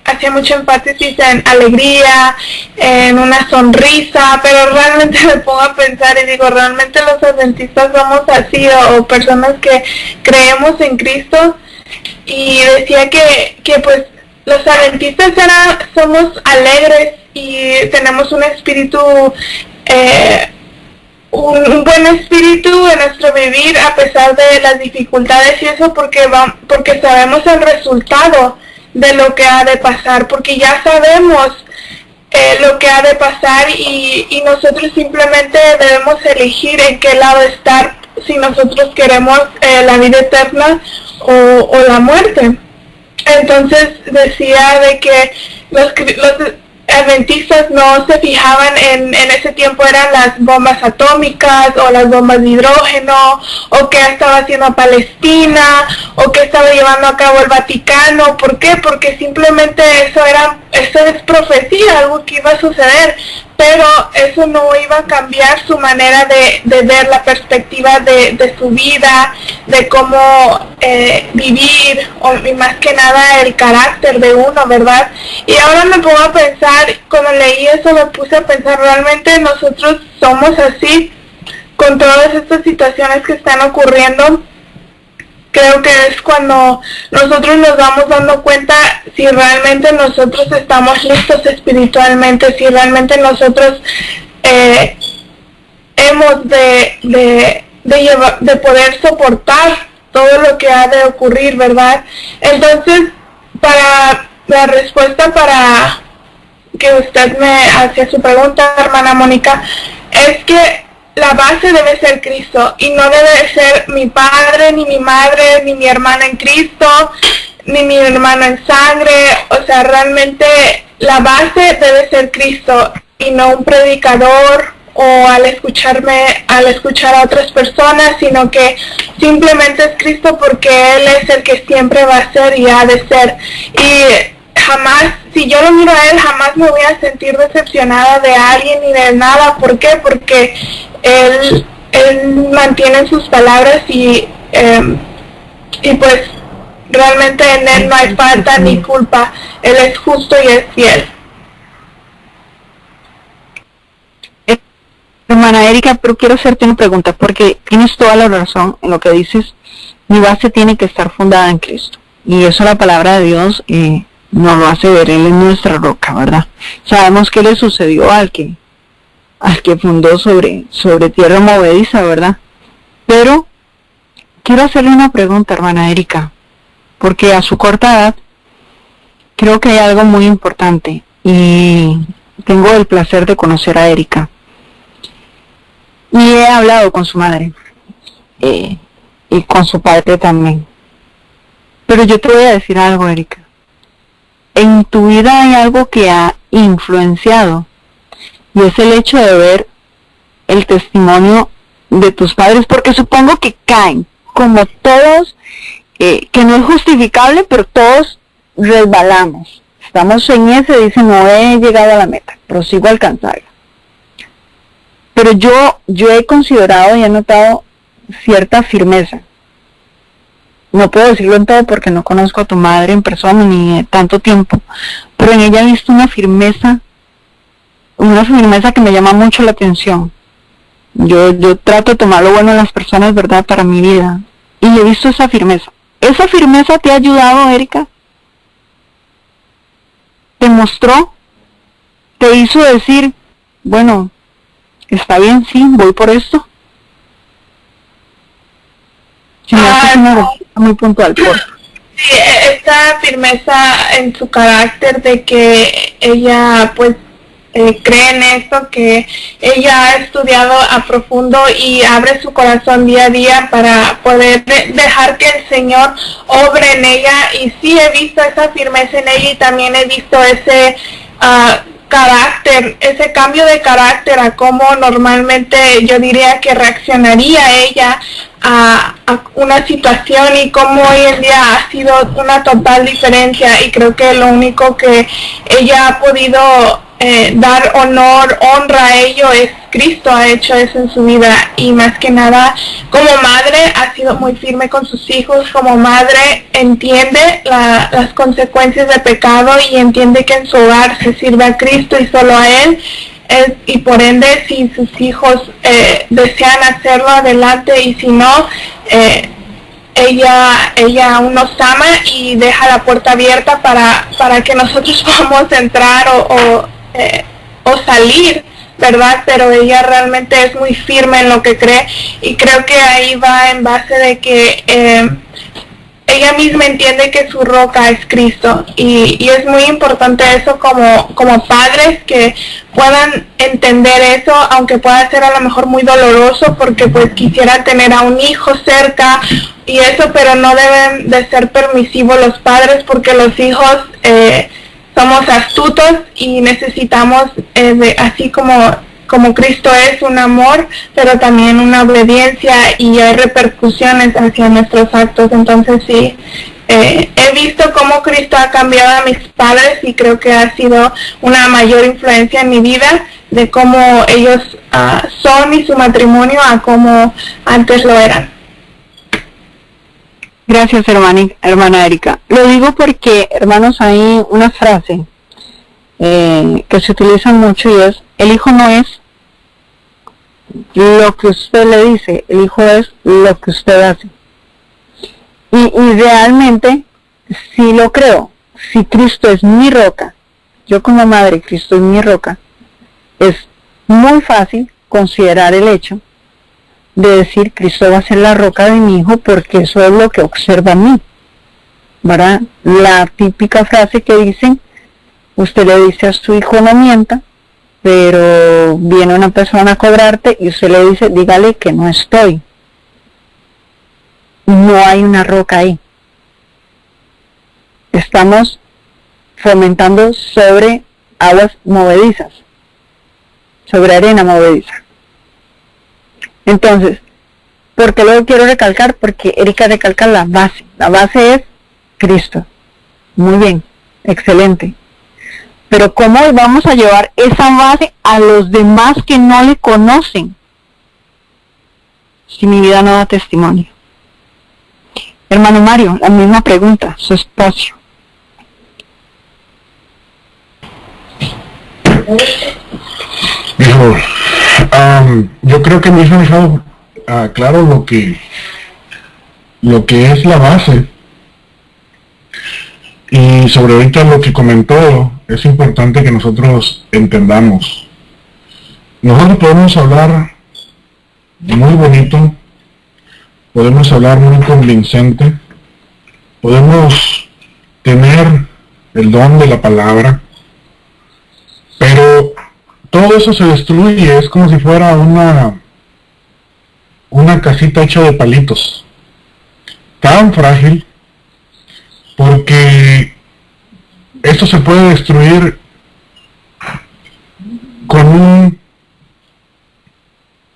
hacía mucho énfasis en alegría, en una sonrisa, pero realmente me pongo a pensar y digo, realmente los adventistas somos así, o personas que creemos en Cristo. Y decía que pues los adventistas somos alegres y tenemos un espíritu, un buen espíritu en nuestro vivir a pesar de las dificultades y eso, porque sabemos el resultado de lo que ha de pasar, porque ya sabemos lo que ha de pasar y nosotros simplemente debemos elegir en qué lado estar, si nosotros queremos la vida eterna o la muerte. Entonces decía de que los adventistas no se fijaban en ese tiempo eran las bombas atómicas o las bombas de hidrógeno, o qué estaba haciendo Palestina, o qué estaba llevando a cabo el Vaticano. ¿Por qué? Porque simplemente eso es profecía, algo que iba a suceder, pero eso no iba a cambiar su manera de ver la perspectiva de su vida, de cómo vivir, y más que nada el carácter de uno, ¿verdad? Y ahora me pongo a pensar, cuando leí eso me puse a pensar, realmente nosotros somos así, con todas estas situaciones que están ocurriendo. Creo que es cuando nosotros nos vamos dando cuenta si realmente nosotros estamos listos espiritualmente, si realmente nosotros hemos de poder soportar todo lo que ha de ocurrir, ¿verdad? Entonces, para la respuesta para que usted me hacía su pregunta, hermana Mónica, es que la base debe ser Cristo y no debe ser mi padre, ni mi madre, ni mi hermana en Cristo, ni mi hermano en sangre. O sea, realmente la base debe ser Cristo y no un predicador o al escuchar a otras personas, sino que simplemente es Cristo, porque Él es el que siempre va a ser y ha de ser. Y jamás, si yo lo miro a Él, jamás me voy a sentir decepcionada de alguien ni de nada. ¿Por qué? Porque Él mantiene sus palabras y pues realmente en Él no hay falta ni culpa. Él es justo y es fiel. Hermana Erika, pero quiero hacerte una pregunta, porque tienes toda la razón en lo que dices. Mi base tiene que estar fundada en Cristo, y eso la palabra de Dios nos lo hace ver. Él es nuestra roca, ¿verdad? Sabemos qué le sucedió al que fundó sobre tierra movediza, ¿verdad? Pero quiero hacerle una pregunta, hermana Erika, porque a su corta edad creo que hay algo muy importante, y tengo el placer de conocer a Erika. Y he hablado con su madre y con su padre también. Pero yo te voy a decir algo, Erika. En tu vida hay algo que ha influenciado, y es el hecho de ver el testimonio de tus padres, porque supongo que caen, como todos, que no es justificable, pero todos resbalamos. Estamos en ese, dicen, no he llegado a la meta, prosigo a alcanzarla. Pero yo he considerado y he notado cierta firmeza. No puedo decirlo en todo porque no conozco a tu madre en persona ni tanto tiempo, pero en ella he visto una firmeza que me llama mucho la atención. Yo trato de tomar lo bueno de las personas, ¿verdad?, para mi vida, y he visto esa firmeza. ¿Esa firmeza te ha ayudado, Erika? ¿Te mostró? ¿Te hizo decir, bueno, está bien, sí, voy por esto? Si me haces una respuesta muy puntual, por Sí, esta firmeza en su carácter de que ella pues cree en esto, que ella ha estudiado a profundo y abre su corazón día a día para poder dejar que el Señor obre en ella. Y sí he visto esa firmeza en ella, y también he visto ese carácter, ese cambio de carácter a cómo normalmente yo diría que reaccionaría ella a una situación y cómo hoy en día ha sido una total diferencia, y creo que lo único que ella ha podido dar honra a ello es Cristo. Ha hecho eso en su vida, y más que nada como madre ha sido muy firme con sus hijos. Como madre entiende las consecuencias del pecado y entiende que en su hogar se sirve a Cristo y solo a Él. Y por ende, si sus hijos desean hacerlo, adelante, y si no, ella aún nos ama y deja la puerta abierta para que nosotros podamos entrar o salir, ¿verdad? Pero ella realmente es muy firme en lo que cree, y creo que ahí va en base de que ella misma entiende que su roca es Cristo, y es muy importante eso como padres, que puedan entender eso, aunque pueda ser a lo mejor muy doloroso, porque pues quisiera tener a un hijo cerca y eso, pero no deben de ser permisivos los padres, porque los hijos somos astutos y necesitamos, así como Cristo es un amor, pero también una obediencia, y hay repercusiones hacia nuestros actos. Entonces sí, he visto cómo Cristo ha cambiado a mis padres, y creo que ha sido una mayor influencia en mi vida de cómo ellos son y su matrimonio a cómo antes lo eran. Gracias, hermana Erika. Lo digo porque, hermanos, hay una frase que se utiliza mucho, y es: el hijo no es lo que usted le dice, el hijo es lo que usted hace. Y realmente, si lo creo, si Cristo es mi roca, yo como madre, Cristo es mi roca, es muy fácil considerar el hecho de decir: Cristo va a ser la roca de mi hijo, porque eso es lo que observa en mí, ¿verdad? La típica frase que dicen: usted le dice a su hijo no mienta, pero viene una persona a cobrarte y usted le dice: dígale que no estoy. No hay una roca ahí. Estamos fomentando sobre aguas movedizas, sobre arena movediza. Entonces, ¿por qué lo quiero recalcar? Porque Erika recalca la base. La base es Cristo. Muy bien, excelente. Pero ¿cómo vamos a llevar esa base a los demás que no le conocen si mi vida no da testimonio? Hermano Mario, la misma pregunta, su espacio. Hijo, yo creo que me hizo dejado claro lo que es la base. Y sobre ahorita lo que comentó, es importante que nosotros entendamos. Nosotros podemos hablar muy bonito, podemos hablar muy convincente, podemos tener el don de la palabra, pero todo eso se destruye. Es como si fuera una casita hecha de palitos, tan frágil, porque esto se puede destruir con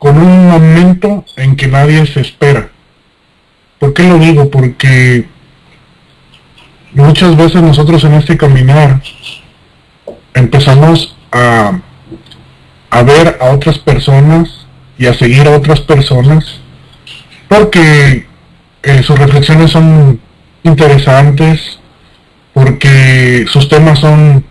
un momento en que nadie se espera. ¿Por qué lo digo? Porque muchas veces nosotros en este caminar empezamos a ver a otras personas y a seguir a otras personas porque sus reflexiones son interesantes, porque sus temas son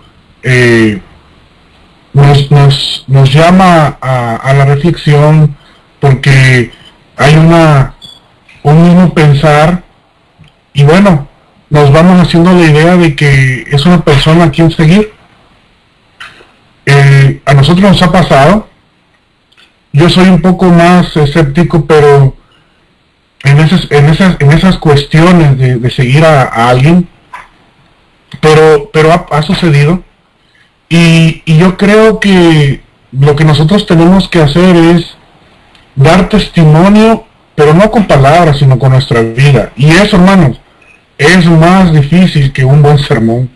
nos llama a la reflexión, porque hay un mismo pensar, y bueno, nos vamos haciendo la idea de que es una persona a quien seguir. A nosotros nos ha pasado. Yo soy un poco más escéptico, pero en esas cuestiones de seguir a alguien, pero ha sucedido, y yo creo que lo que nosotros tenemos que hacer es dar testimonio, pero no con palabras, sino con nuestra vida. Y eso, hermanos, es más difícil que un buen sermón.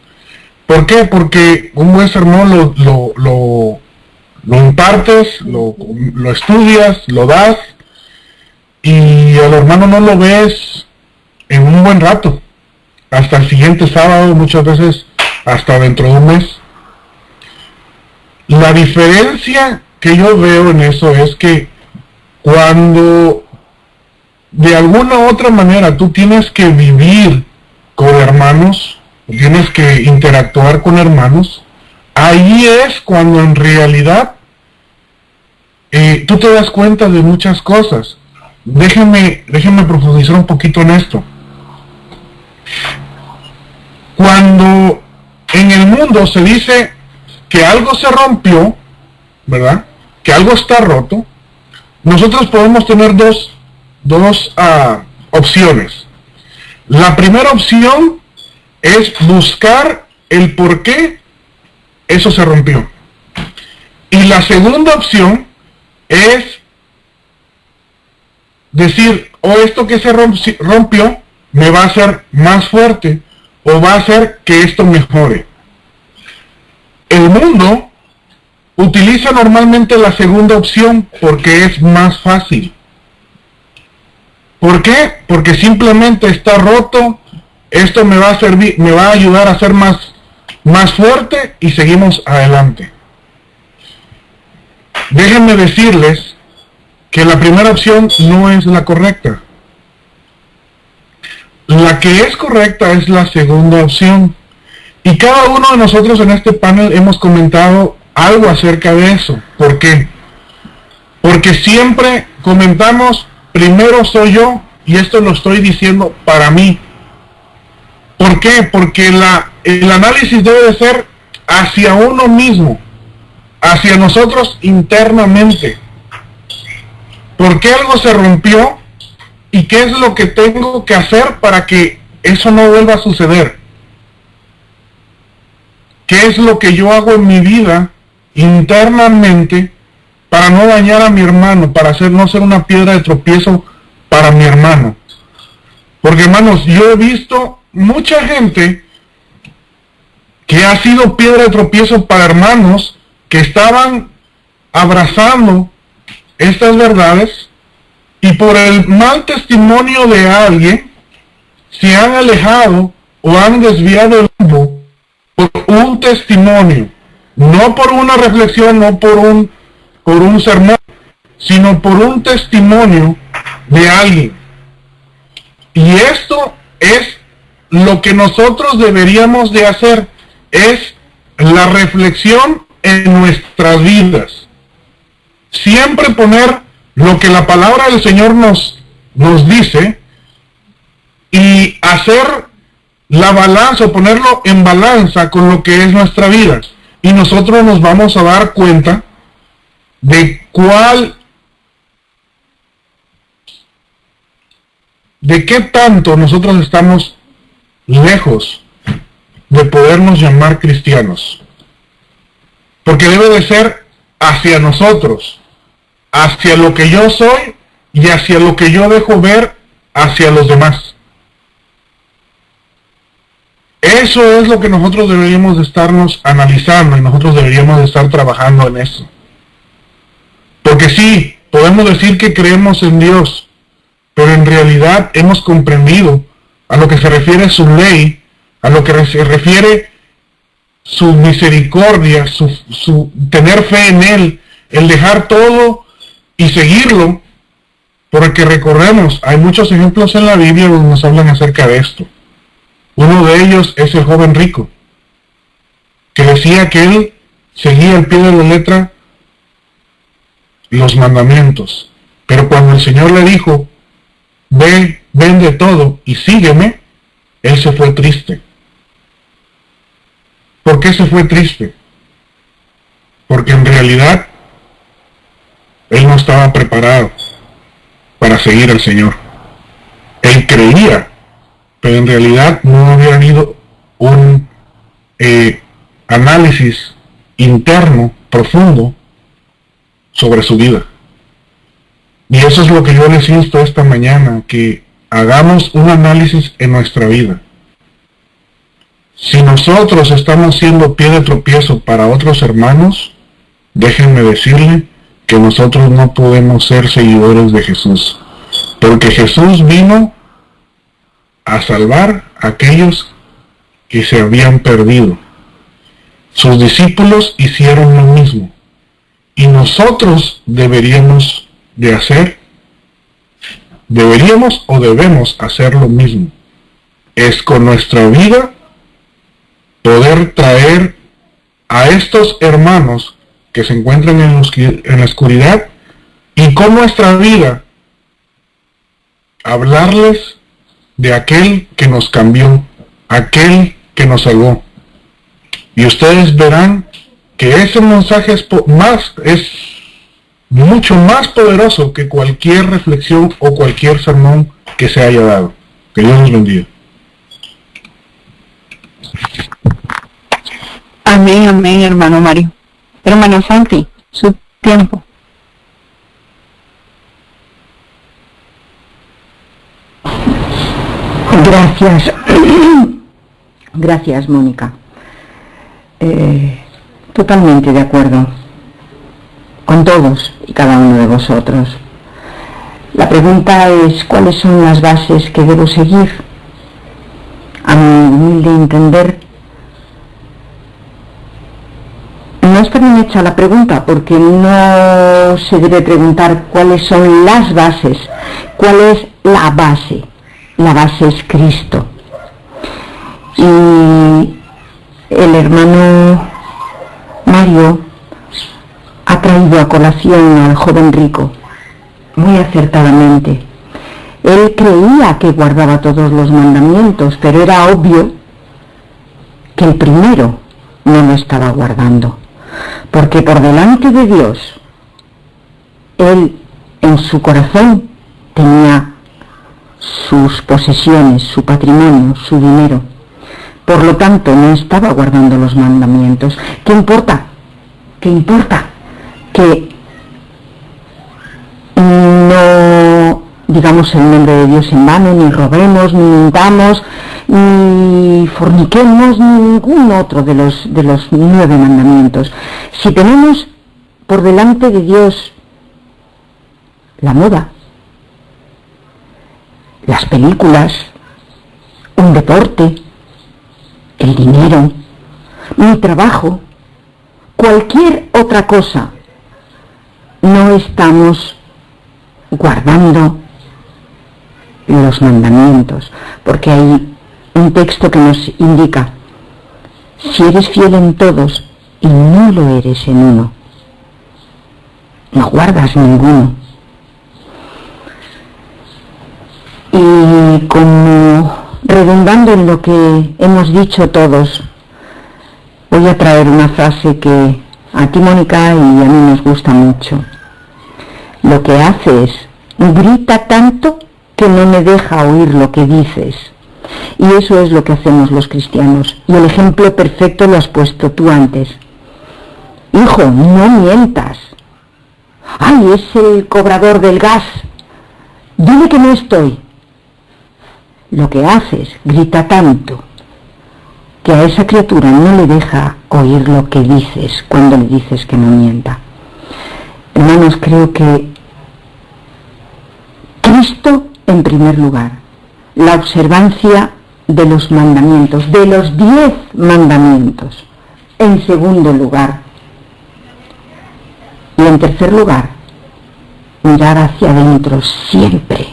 ¿Por qué? Porque un buen sermón lo impartes, lo estudias, lo das, y al hermano no lo ves en un buen rato, hasta el siguiente sábado, muchas veces hasta dentro de un mes. La diferencia que yo veo en eso es que cuando de alguna u otra manera tú tienes que vivir con hermanos, tienes que interactuar con hermanos, ahí es cuando en realidad tú te das cuenta de muchas cosas. Déjenme profundizar un poquito en esto. Cuando en el mundo se dice que algo se rompió, ¿verdad? Que algo está roto, nosotros podemos tener dos opciones. La primera opción es buscar el por qué eso se rompió. Y la segunda opción es decir, esto que se rompió me va a hacer más fuerte o va a hacer que esto mejore. El mundo utiliza normalmente la segunda opción porque es más fácil. ¿Por qué? Porque simplemente está roto, esto me va a servir, me va a ayudar a ser más fuerte y seguimos adelante. Déjenme decirles que la primera opción no es la correcta. La que es correcta es la segunda opción. Y cada uno de nosotros en este panel hemos comentado algo acerca de eso. ¿Por qué? Porque siempre comentamos, primero soy yo, y esto lo estoy diciendo para mí. ¿Por qué? Porque el análisis debe de ser hacia uno mismo, hacia nosotros internamente. ¿Por qué algo se rompió? ¿Y qué es lo que tengo que hacer para que eso no vuelva a suceder? ¿Qué es lo que yo hago en mi vida internamente para no dañar a mi hermano, para no ser una piedra de tropiezo para mi hermano? Porque, hermanos, yo he visto mucha gente que ha sido piedra de tropiezo para hermanos que estaban abrazando estas verdades y por el mal testimonio de alguien se han alejado o han desviado el rumbo por un testimonio, no por una reflexión, no por un sermón, sino por un testimonio de alguien. Y esto es lo que nosotros deberíamos de hacer, es la reflexión en nuestras vidas. Siempre poner lo que la palabra del Señor nos dice y hacer la balanza, ponerlo en balanza con lo que es nuestra vida. Y nosotros nos vamos a dar cuenta de qué tanto nosotros estamos lejos de podernos llamar cristianos. Porque debe de ser hacia nosotros, hacia lo que yo soy y hacia lo que yo dejo ver hacia los demás. Eso es lo que nosotros deberíamos de estarnos analizando y nosotros deberíamos de estar trabajando en eso. Porque sí, podemos decir que creemos en Dios, pero en realidad hemos comprendido a lo que se refiere su ley, a lo que se refiere su misericordia, su tener fe en Él, el dejar todo y seguirlo, porque recordemos, hay muchos ejemplos en la Biblia donde nos hablan acerca de esto. Uno de ellos es el joven rico, que decía que él seguía al pie de la letra los mandamientos, pero cuando el Señor le dijo, ve, vende todo y sígueme, él se fue triste. ¿Por qué se fue triste? Porque en realidad él no estaba preparado para seguir al Señor. Él creía, pero en realidad no había habido un análisis interno, profundo, sobre su vida. Y eso es lo que yo les insto esta mañana, que hagamos un análisis en nuestra vida. Si nosotros estamos siendo pie de tropiezo para otros hermanos, déjenme decirle que nosotros no podemos ser seguidores de Jesús. porque Jesús vino a salvar a aquellos que se habían perdido. Sus discípulos hicieron lo mismo, y nosotros deberíamos o debemos hacer lo mismo. Es con nuestra vida poder traer a estos hermanos que se encuentran en la oscuridad, y con nuestra vida hablarles de aquel que nos cambió, aquel que nos salvó. Y ustedes verán que ese mensaje es mucho más poderoso que cualquier reflexión o cualquier sermón que se haya dado. Que Dios los bendiga. Amén, amén, hermano Mario. Hermano Santi, su tiempo. Gracias. Gracias, Mónica. Totalmente de acuerdo con todos y cada uno de vosotros. La pregunta es: ¿cuáles son las bases que debo seguir? A mi humilde entender, no está bien hecha la pregunta, porque no se debe preguntar cuáles son las bases, cuál es la base. La base es Cristo. Y el hermano Mario ha traído a colación al joven rico muy acertadamente. Él creía que guardaba todos los mandamientos, pero era obvio que el primero no lo estaba guardando, porque por delante de Dios, él en su corazón tenía sus posesiones, su patrimonio, su dinero. Por lo tanto, no estaba guardando los mandamientos. ¿Qué importa? ¿Qué importa? Que no digamos el nombre de Dios en vano, ni robemos, ni mintamos, ni forniquemos, ni ningún otro de los 9 mandamientos. Si tenemos por delante de Dios la moda, las películas, un deporte, el dinero, mi trabajo, cualquier otra cosa, no estamos guardando los mandamientos, porque hay un texto que nos indica: si eres fiel en todos y no lo eres en uno, no guardas ninguno. Y como redundando en lo que hemos dicho todos, voy a traer una frase que a ti, Mónica, y a mí nos gusta mucho. Lo que hace es: grita tanto que no me deja oír lo que dices. Y eso es lo que hacemos los cristianos. Y el ejemplo perfecto lo has puesto tú antes. Hijo, no mientas. Ay, es el cobrador del gas. Dile que no estoy. Lo que haces, grita tanto que a esa criatura no le deja oír lo que dices cuando le dices que no mienta. Hermanos, creo que Cristo en primer lugar, la observancia de los mandamientos, de los 10 mandamientos, en segundo lugar, y en tercer lugar, mirar hacia adentro siempre,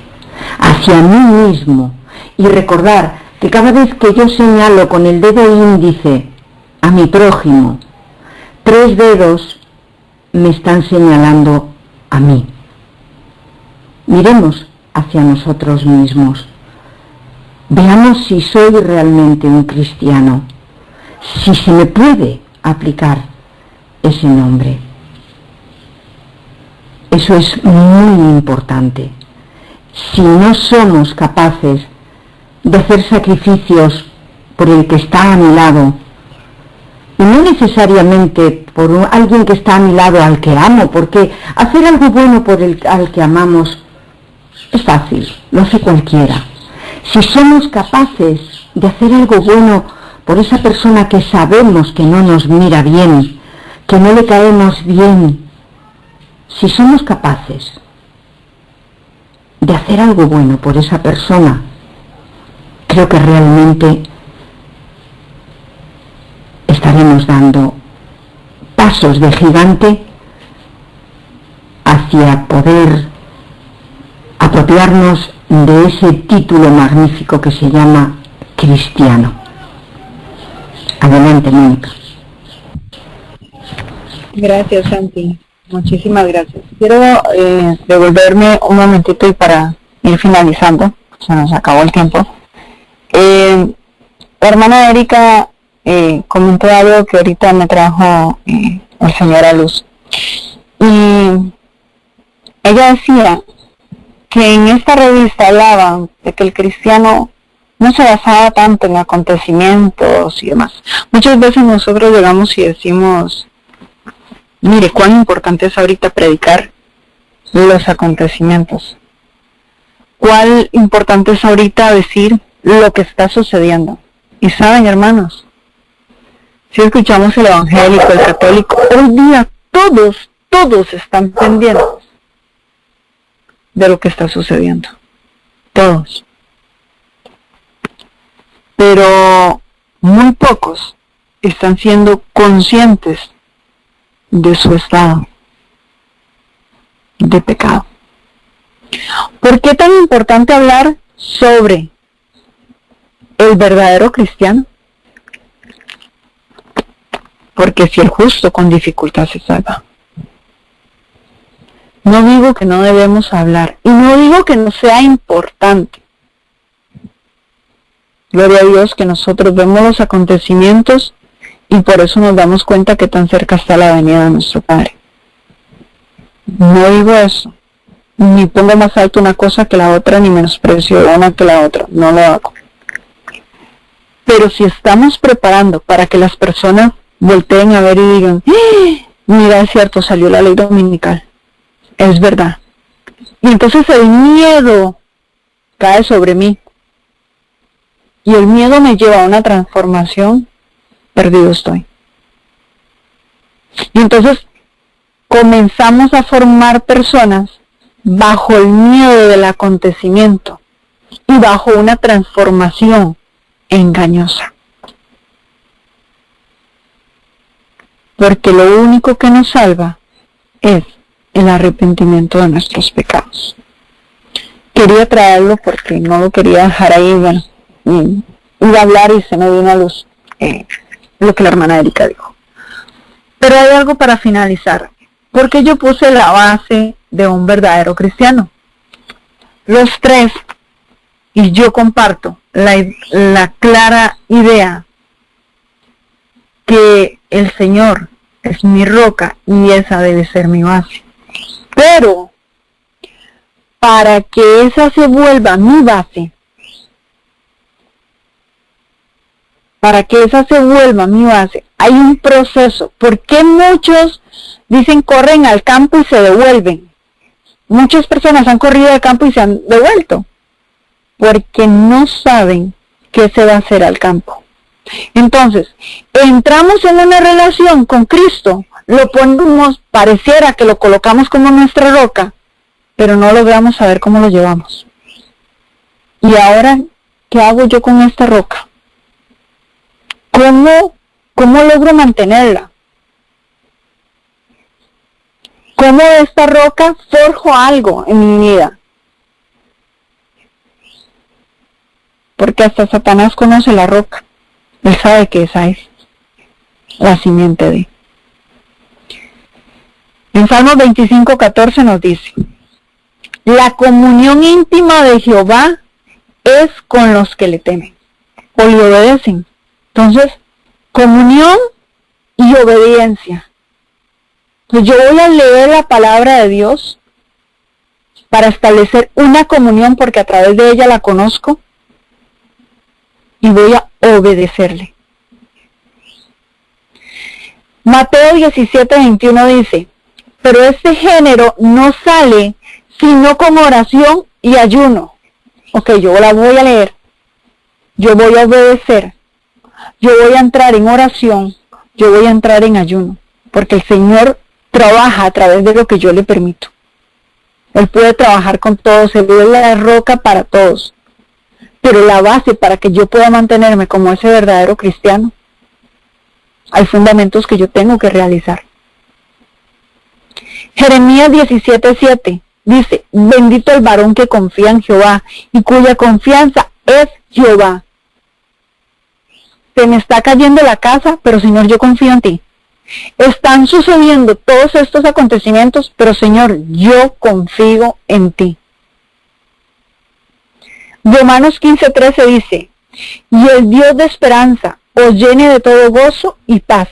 hacia mí mismo, y recordar que cada vez que yo señalo con el dedo índice a mi prójimo, 3 dedos me están señalando a mí. Miremos hacia nosotros mismos. Veamos si soy realmente un cristiano, si se me puede aplicar ese nombre. Eso es muy importante. Si no somos capaces de hacer sacrificios por el que está a mi lado, y no necesariamente por alguien que está a mi lado al que amo, porque hacer algo bueno por al que amamos es fácil, lo hace cualquiera. Si somos capaces de hacer algo bueno por esa persona que sabemos que no nos mira bien, que no le caemos bien, si somos capaces de hacer algo bueno por esa persona, creo que realmente estaremos dando pasos de gigante hacia poder apropiarnos de ese título magnífico que se llama cristiano. Adelante, Mónica. Gracias, Santi. Muchísimas gracias. Quiero devolverme un momentito y para ir finalizando, se nos acabó el tiempo. La hermana Erika comentó algo que ahorita me trajo el Señor a luz. Y ella decía que en esta revista hablaban de que el cristiano no se basaba tanto en acontecimientos y demás. Muchas veces nosotros llegamos y decimos, mire, cuán importante es ahorita predicar los acontecimientos. Cuán importante es ahorita decir lo que está sucediendo. Y saben, hermanos, si escuchamos el evangélico, el católico, hoy día todos están pendientes de lo que está sucediendo. Todos. Pero muy pocos están siendo conscientes de su estado de pecado. ¿Por qué tan importante hablar sobre el verdadero cristiano? Porque si el justo con dificultad se salva. No digo que no debemos hablar, y no digo que no sea importante. Gloria a Dios que nosotros vemos los acontecimientos y por eso nos damos cuenta que tan cerca está la venida de nuestro Padre. No digo eso, ni pongo más alto una cosa que la otra, ni menosprecio una que la otra, no lo hago. Pero si estamos preparando para que las personas volteen a ver y digan, mira, es cierto, salió la ley dominical, es verdad. Y entonces el miedo cae sobre mí. Y el miedo me lleva a una transformación, perdido estoy. Y entonces comenzamos a formar personas bajo el miedo del acontecimiento y bajo una transformación engañosa. Porque lo único que nos salva es el arrepentimiento de nuestros pecados. Quería traerlo porque no lo quería dejar ahí, bueno, iba a hablar y se me vino a luz lo que la hermana Erika dijo. Pero hay algo para finalizar, porque yo puse la base de un verdadero cristiano. Los tres, y yo comparto la clara idea que el Señor es mi roca y esa debe ser mi base. Pero para que esa se vuelva mi base, hay un proceso. ¿Por qué muchos dicen corren al campo y se devuelven? Muchas personas han corrido al campo y se han devuelto, porque no saben qué se va a hacer al campo. Entonces, entramos en una relación con Cristo, lo ponemos, pareciera que lo colocamos como nuestra roca, pero no logramos saber cómo lo llevamos. Y ahora, ¿qué hago yo con esta roca? ¿Cómo logro mantenerla? ¿Cómo de esta roca forjo algo en mi vida? Porque hasta Satanás conoce la roca. Él sabe que esa es la simiente de. En Salmos 25:14 nos dice, la comunión íntima de Jehová es con los que le temen o le obedecen. Entonces, comunión y obediencia. Pues yo voy a leer la palabra de Dios para establecer una comunión porque a través de ella la conozco y voy a obedecerle. Mateo 17:21 dice, pero este género no sale sino con oración y ayuno. Ok, yo la voy a leer, yo voy a obedecer, yo voy a entrar en oración, yo voy a entrar en ayuno, porque el Señor trabaja a través de lo que yo le permito. Él puede trabajar con todos, Él es la roca para todos. Pero la base para que yo pueda mantenerme como ese verdadero cristiano, hay fundamentos que yo tengo que realizar. Jeremías 17:7 dice, bendito el varón que confía en Jehová y cuya confianza es Jehová. Se me está cayendo la casa, pero Señor, yo confío en ti. Están sucediendo todos estos acontecimientos, pero Señor, yo confío en ti. Romanos 15:13 dice, y el Dios de esperanza os llene de todo gozo y paz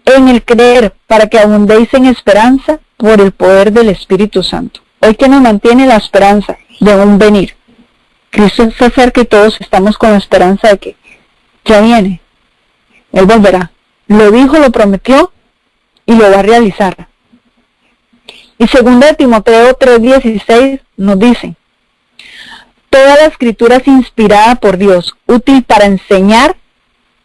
en el creer, para que abundéis en esperanza por el poder del Espíritu Santo. Hoy que nos mantiene la esperanza de un venir. Cristo se acerca y todos estamos con la esperanza de que ya viene. Él volverá. Lo dijo, lo prometió y lo va a realizar. Y 2 Timoteo 3:16 nos dice, toda la escritura es inspirada por Dios, útil para enseñar,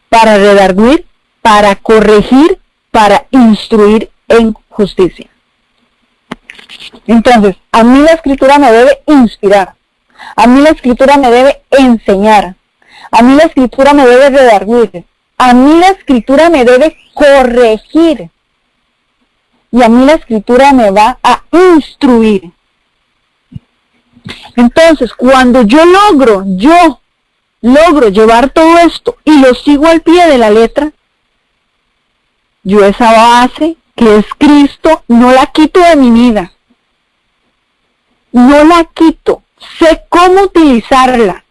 para redarguir, para corregir, para instruir en justicia. Entonces, a mí la escritura me debe inspirar, a mí la escritura me debe enseñar, a mí la escritura me debe redarguir, a mí la escritura me debe corregir y a mí la escritura me va a instruir. Entonces, cuando yo logro llevar todo esto y lo sigo al pie de la letra, yo esa base que es Cristo no la quito de mi vida. No la quito. Sé cómo utilizarla,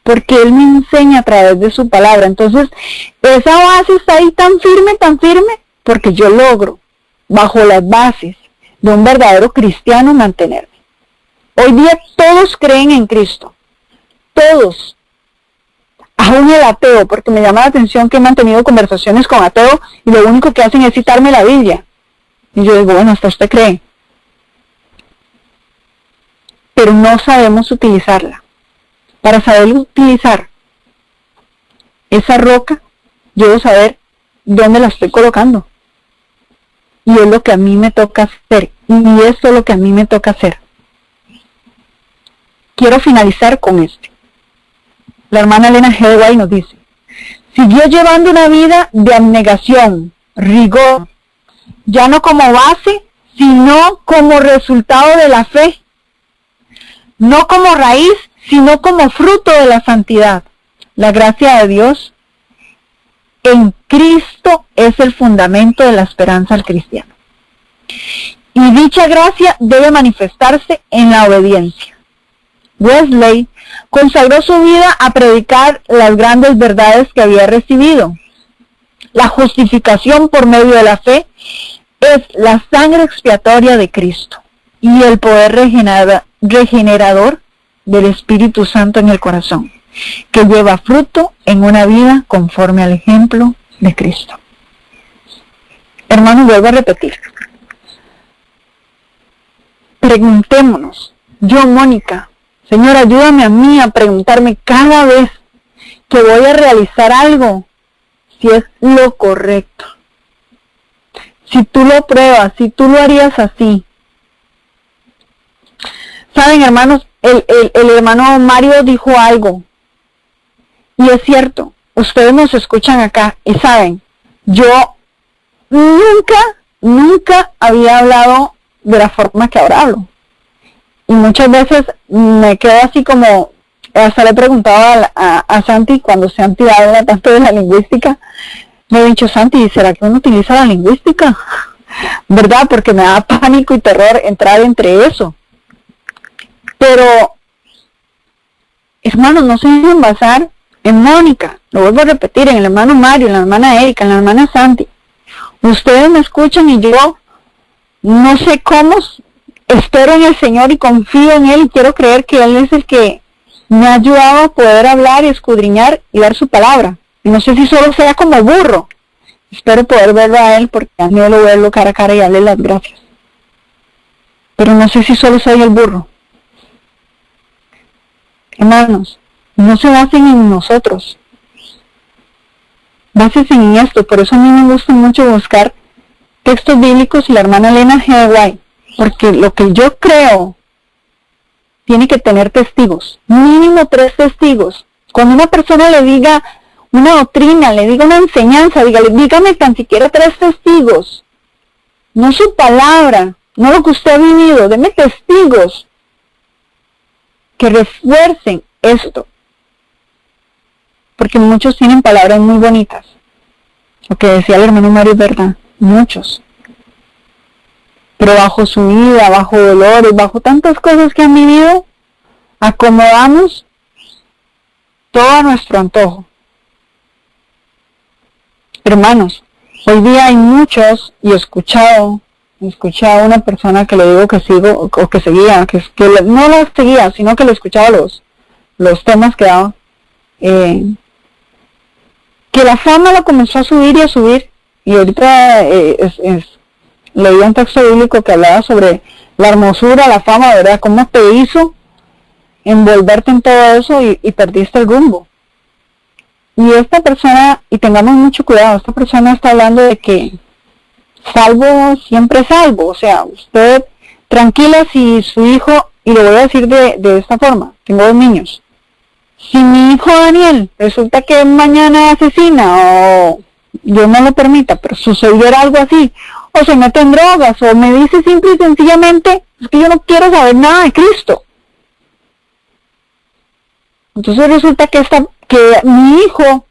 porque Él me enseña a través de su palabra. Entonces, esa base está ahí tan firme, porque yo logro, bajo las bases de un verdadero cristiano, mantenerme. Hoy día todos creen en Cristo. Todos. Aún el ateo, porque me llama la atención que he mantenido conversaciones con ateos y lo único que hacen es citarme la Biblia. Y yo digo, bueno, hasta usted cree. Pero no sabemos utilizarla. Para saber utilizar esa roca, yo debo saber dónde la estoy colocando. Y es lo que a mí me toca hacer. Y esto es lo que a mí me toca hacer. Quiero finalizar con esto. La hermana Elena G. White nos dice, siguió llevando una vida de abnegación, rigor, ya no como base, sino como resultado de la fe, no como raíz, sino como fruto de la santidad. La gracia de Dios en Cristo es el fundamento de la esperanza al cristiano. Y dicha gracia debe manifestarse en la obediencia. Wesley consagró su vida a predicar las grandes verdades que había recibido. La justificación por medio de la fe es la sangre expiatoria de Cristo y el poder regenerador del Espíritu Santo en el corazón, que lleva fruto en una vida conforme al ejemplo de Cristo. Hermanos, vuelvo a repetir. Preguntémonos, yo, Mónica, Señor, ayúdame a mí a preguntarme cada vez que voy a realizar algo, si es lo correcto. Si tú lo pruebas, si tú lo harías así. Saben, hermanos, el hermano Mario dijo algo. Y es cierto, ustedes nos escuchan acá y saben, yo nunca había hablado de la forma que ahora hablo. Y muchas veces me quedo así como, hasta le he preguntado a Santi, cuando Santi habla tanto de la lingüística, me he dicho, Santi, ¿será que uno utiliza la lingüística? ¿Verdad? Porque me da pánico y terror entrar entre eso. Pero, hermanos, no se dejen basar en Mónica, lo vuelvo a repetir, en el hermano Mario, en la hermana Erika, en la hermana Santi. Ustedes me escuchan y yo no sé cómo. Espero en el Señor y confío en Él y quiero creer que Él es el que me ha ayudado a poder hablar y escudriñar y dar su palabra. Y no sé si solo sea como burro. Espero poder verlo a Él porque anhelo verlo cara a cara y darle las gracias. Pero no sé si solo soy el burro. Hermanos, no se basen en nosotros. Básense en esto. Por eso a mí me gusta mucho buscar textos bíblicos y la hermana Elena G. White porque lo que yo creo tiene que tener testigos, mínimo 3 testigos. Cuando una persona le diga una doctrina, le diga una enseñanza, dígame tan siquiera 3 testigos, no su palabra, no lo que usted ha vivido, deme testigos que refuercen esto, porque muchos tienen palabras muy bonitas, lo que decía el hermano Mario es verdad, muchos, pero bajo su vida, bajo dolores, bajo tantas cosas que han vivido, acomodamos todo a nuestro antojo. Hermanos, hoy día hay muchos, y he escuchado a una persona que le digo que sigo, o que seguía, que no las seguía, sino que le escuchaba los temas que daba, que la fama la comenzó a subir, y ahorita leí un texto bíblico que hablaba sobre la hermosura, la fama, ¿verdad? Cómo te hizo envolverte en todo eso y perdiste el rumbo. Y esta persona, y tengamos mucho cuidado, esta persona está hablando de que salvo siempre salvo, o sea, usted tranquila si su hijo, y lo voy a decir de esta forma, tengo 2 niños, si mi hijo Daniel resulta que mañana asesina, o Dios no lo permita, pero sucediera algo así, o se mete en drogas, o me dice simple y sencillamente, es que yo no quiero saber nada de Cristo. Entonces resulta que mi hijo,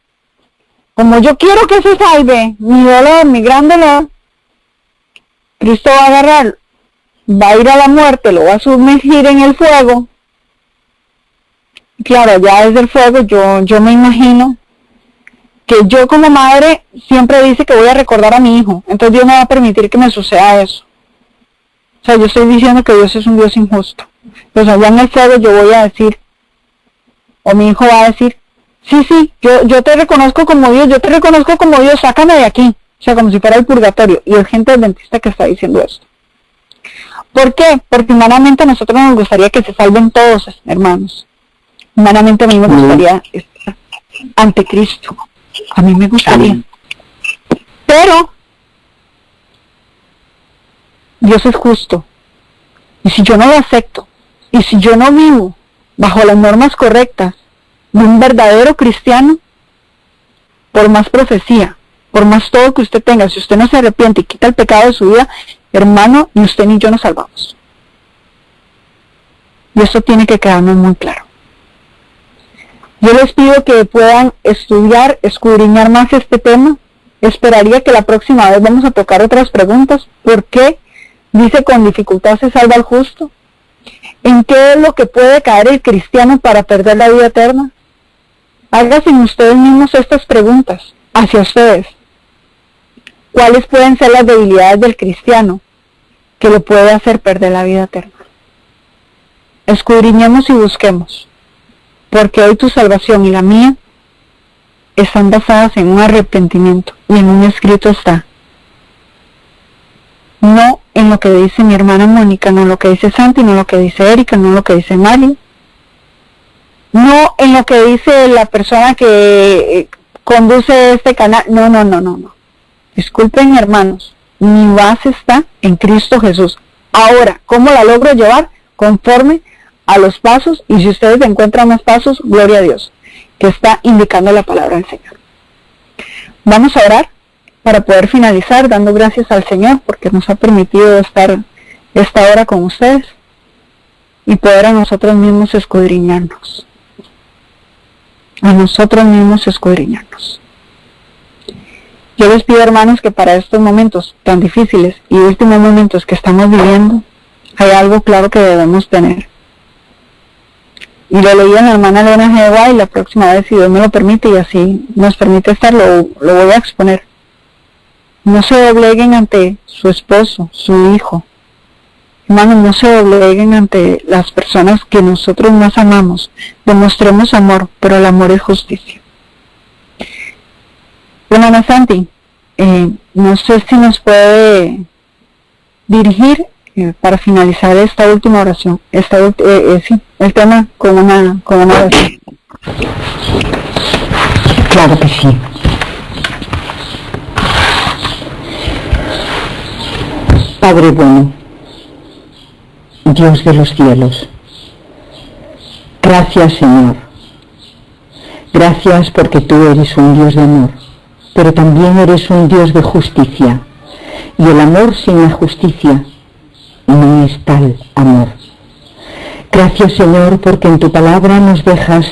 como yo quiero que se salve, mi dolor, mi gran dolor, Cristo va a agarrar, va a ir a la muerte, lo va a sumergir en el fuego. Claro, ya desde el fuego yo me imagino que yo como madre siempre dice que voy a recordar a mi hijo, entonces Dios no va a permitir que me suceda eso. O sea, yo estoy diciendo que Dios es un Dios injusto. Pues allá en el fuego yo voy a decir, o mi hijo va a decir, sí, yo te reconozco como Dios, sácame de aquí. O sea, como si fuera el purgatorio. Y es gente adventista que está diciendo esto. ¿Por qué? Porque humanamente a nosotros nos gustaría que se salven todos, hermanos. Humanamente a mí me gustaría estar ante Cristo. A mí me gustaría. Pero Dios es justo. Y si yo no lo acepto, y si yo no vivo bajo las normas correctas de un verdadero cristiano, por más profecía, por más todo que usted tenga, si usted no se arrepiente y quita el pecado de su vida, hermano, ni usted ni yo nos salvamos. Y eso tiene que quedarnos muy claro. Yo les pido que puedan estudiar, escudriñar más este tema. Esperaría que la próxima vez vamos a tocar otras preguntas. ¿Por qué dice con dificultad se salva el justo? ¿En qué es lo que puede caer el cristiano para perder la vida eterna? Háganse ustedes mismos estas preguntas hacia ustedes. ¿Cuáles pueden ser las debilidades del cristiano que lo puede hacer perder la vida eterna? Escudriñemos y busquemos, porque hoy tu salvación y la mía están basadas en un arrepentimiento, y en un escrito está. No en lo que dice mi hermana Mónica, no en lo que dice Santi, no en lo que dice Erika, no en lo que dice Mario, no en lo que dice la persona que conduce este canal, no. Disculpen, hermanos, mi base está en Cristo Jesús. Ahora, ¿cómo la logro llevar? Conforme a los pasos, y si ustedes encuentran más pasos, gloria a Dios, que está indicando la palabra del Señor. Vamos a orar para poder finalizar dando gracias al Señor porque nos ha permitido estar esta hora con ustedes y poder a nosotros mismos escudriñarnos. Yo les pido, hermanos, que para estos momentos tan difíciles y últimos momentos que estamos viviendo, hay algo claro que debemos tener. Y lo leí en la hermana Elena G. White, y la próxima vez, si Dios me lo permite y así nos permite estar, lo voy a exponer. No se dobleguen ante su esposo, su hijo. Hermanos, no se dobleguen ante las personas que nosotros más amamos. Demostremos amor, pero el amor es justicia. Hermana Santi, no sé si nos puede dirigir para finalizar esta última oración, sí, el tema con una oración. Claro que sí. Padre bueno, Dios de los cielos. Gracias, Señor. Gracias porque tú eres un Dios de amor, pero también eres un Dios de justicia. Y el amor sin la justicia no es tal amor. Gracias, Señor, porque en tu palabra nos dejas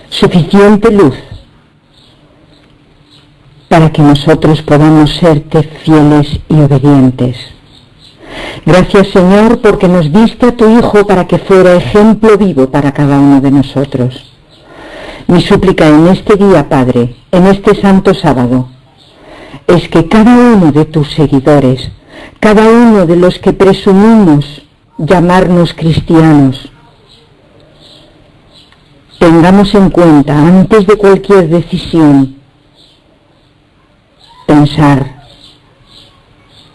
suficiente luz para que nosotros podamos serte fieles y obedientes. Gracias, Señor, porque nos diste a tu Hijo para que fuera ejemplo vivo para cada uno de nosotros. Mi súplica en este día, Padre, en este santo sábado, es que cada uno de tus seguidores, cada uno de los que presumimos llamarnos cristianos, tengamos en cuenta, antes de cualquier decisión, pensar,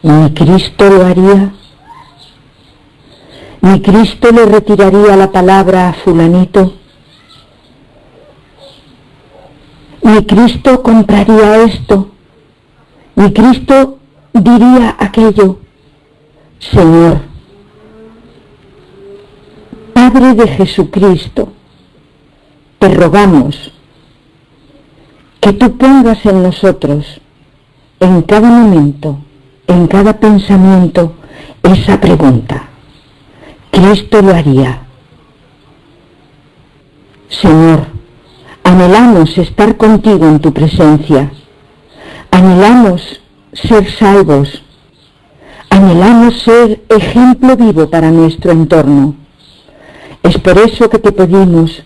¿mi Cristo lo haría? ¿Mi Cristo le retiraría la palabra a fulanito? ¿Mi Cristo compraría esto? ¿Mi Cristo diría aquello? Señor, Padre de Jesucristo, te rogamos que tú pongas en nosotros, en cada momento, en cada pensamiento, esa pregunta. ¿Cristo lo haría? Señor, anhelamos estar contigo en tu presencia. Anhelamos ser salvos. Anhelamos ser ejemplo vivo para nuestro entorno. Es por eso que te pedimos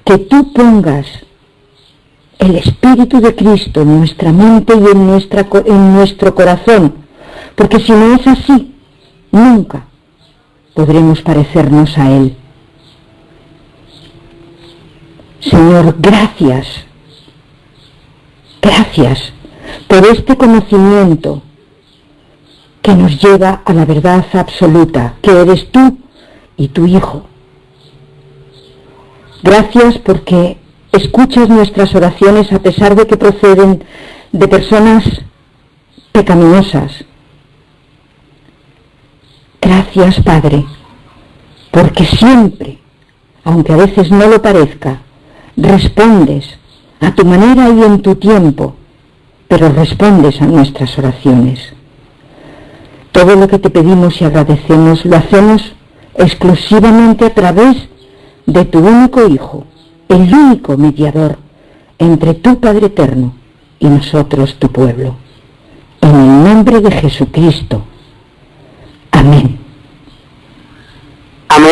que tú pongas el Espíritu de Cristo en nuestra mente y en nuestro corazón, porque si no es así, nunca podremos parecernos a Él. Señor, gracias por este conocimiento que nos lleva a la verdad absoluta, que eres tú y tu Hijo. Gracias porque escuchas nuestras oraciones a pesar de que proceden de personas pecaminosas. Gracias, Padre, porque siempre, aunque a veces no lo parezca, respondes a tu manera y en tu tiempo, pero respondes a nuestras oraciones. Todo lo que te pedimos y agradecemos lo hacemos exclusivamente a través de tu único Hijo, el único mediador entre tu Padre Eterno y nosotros, tu pueblo. En el nombre de Jesucristo. Amén. Amén.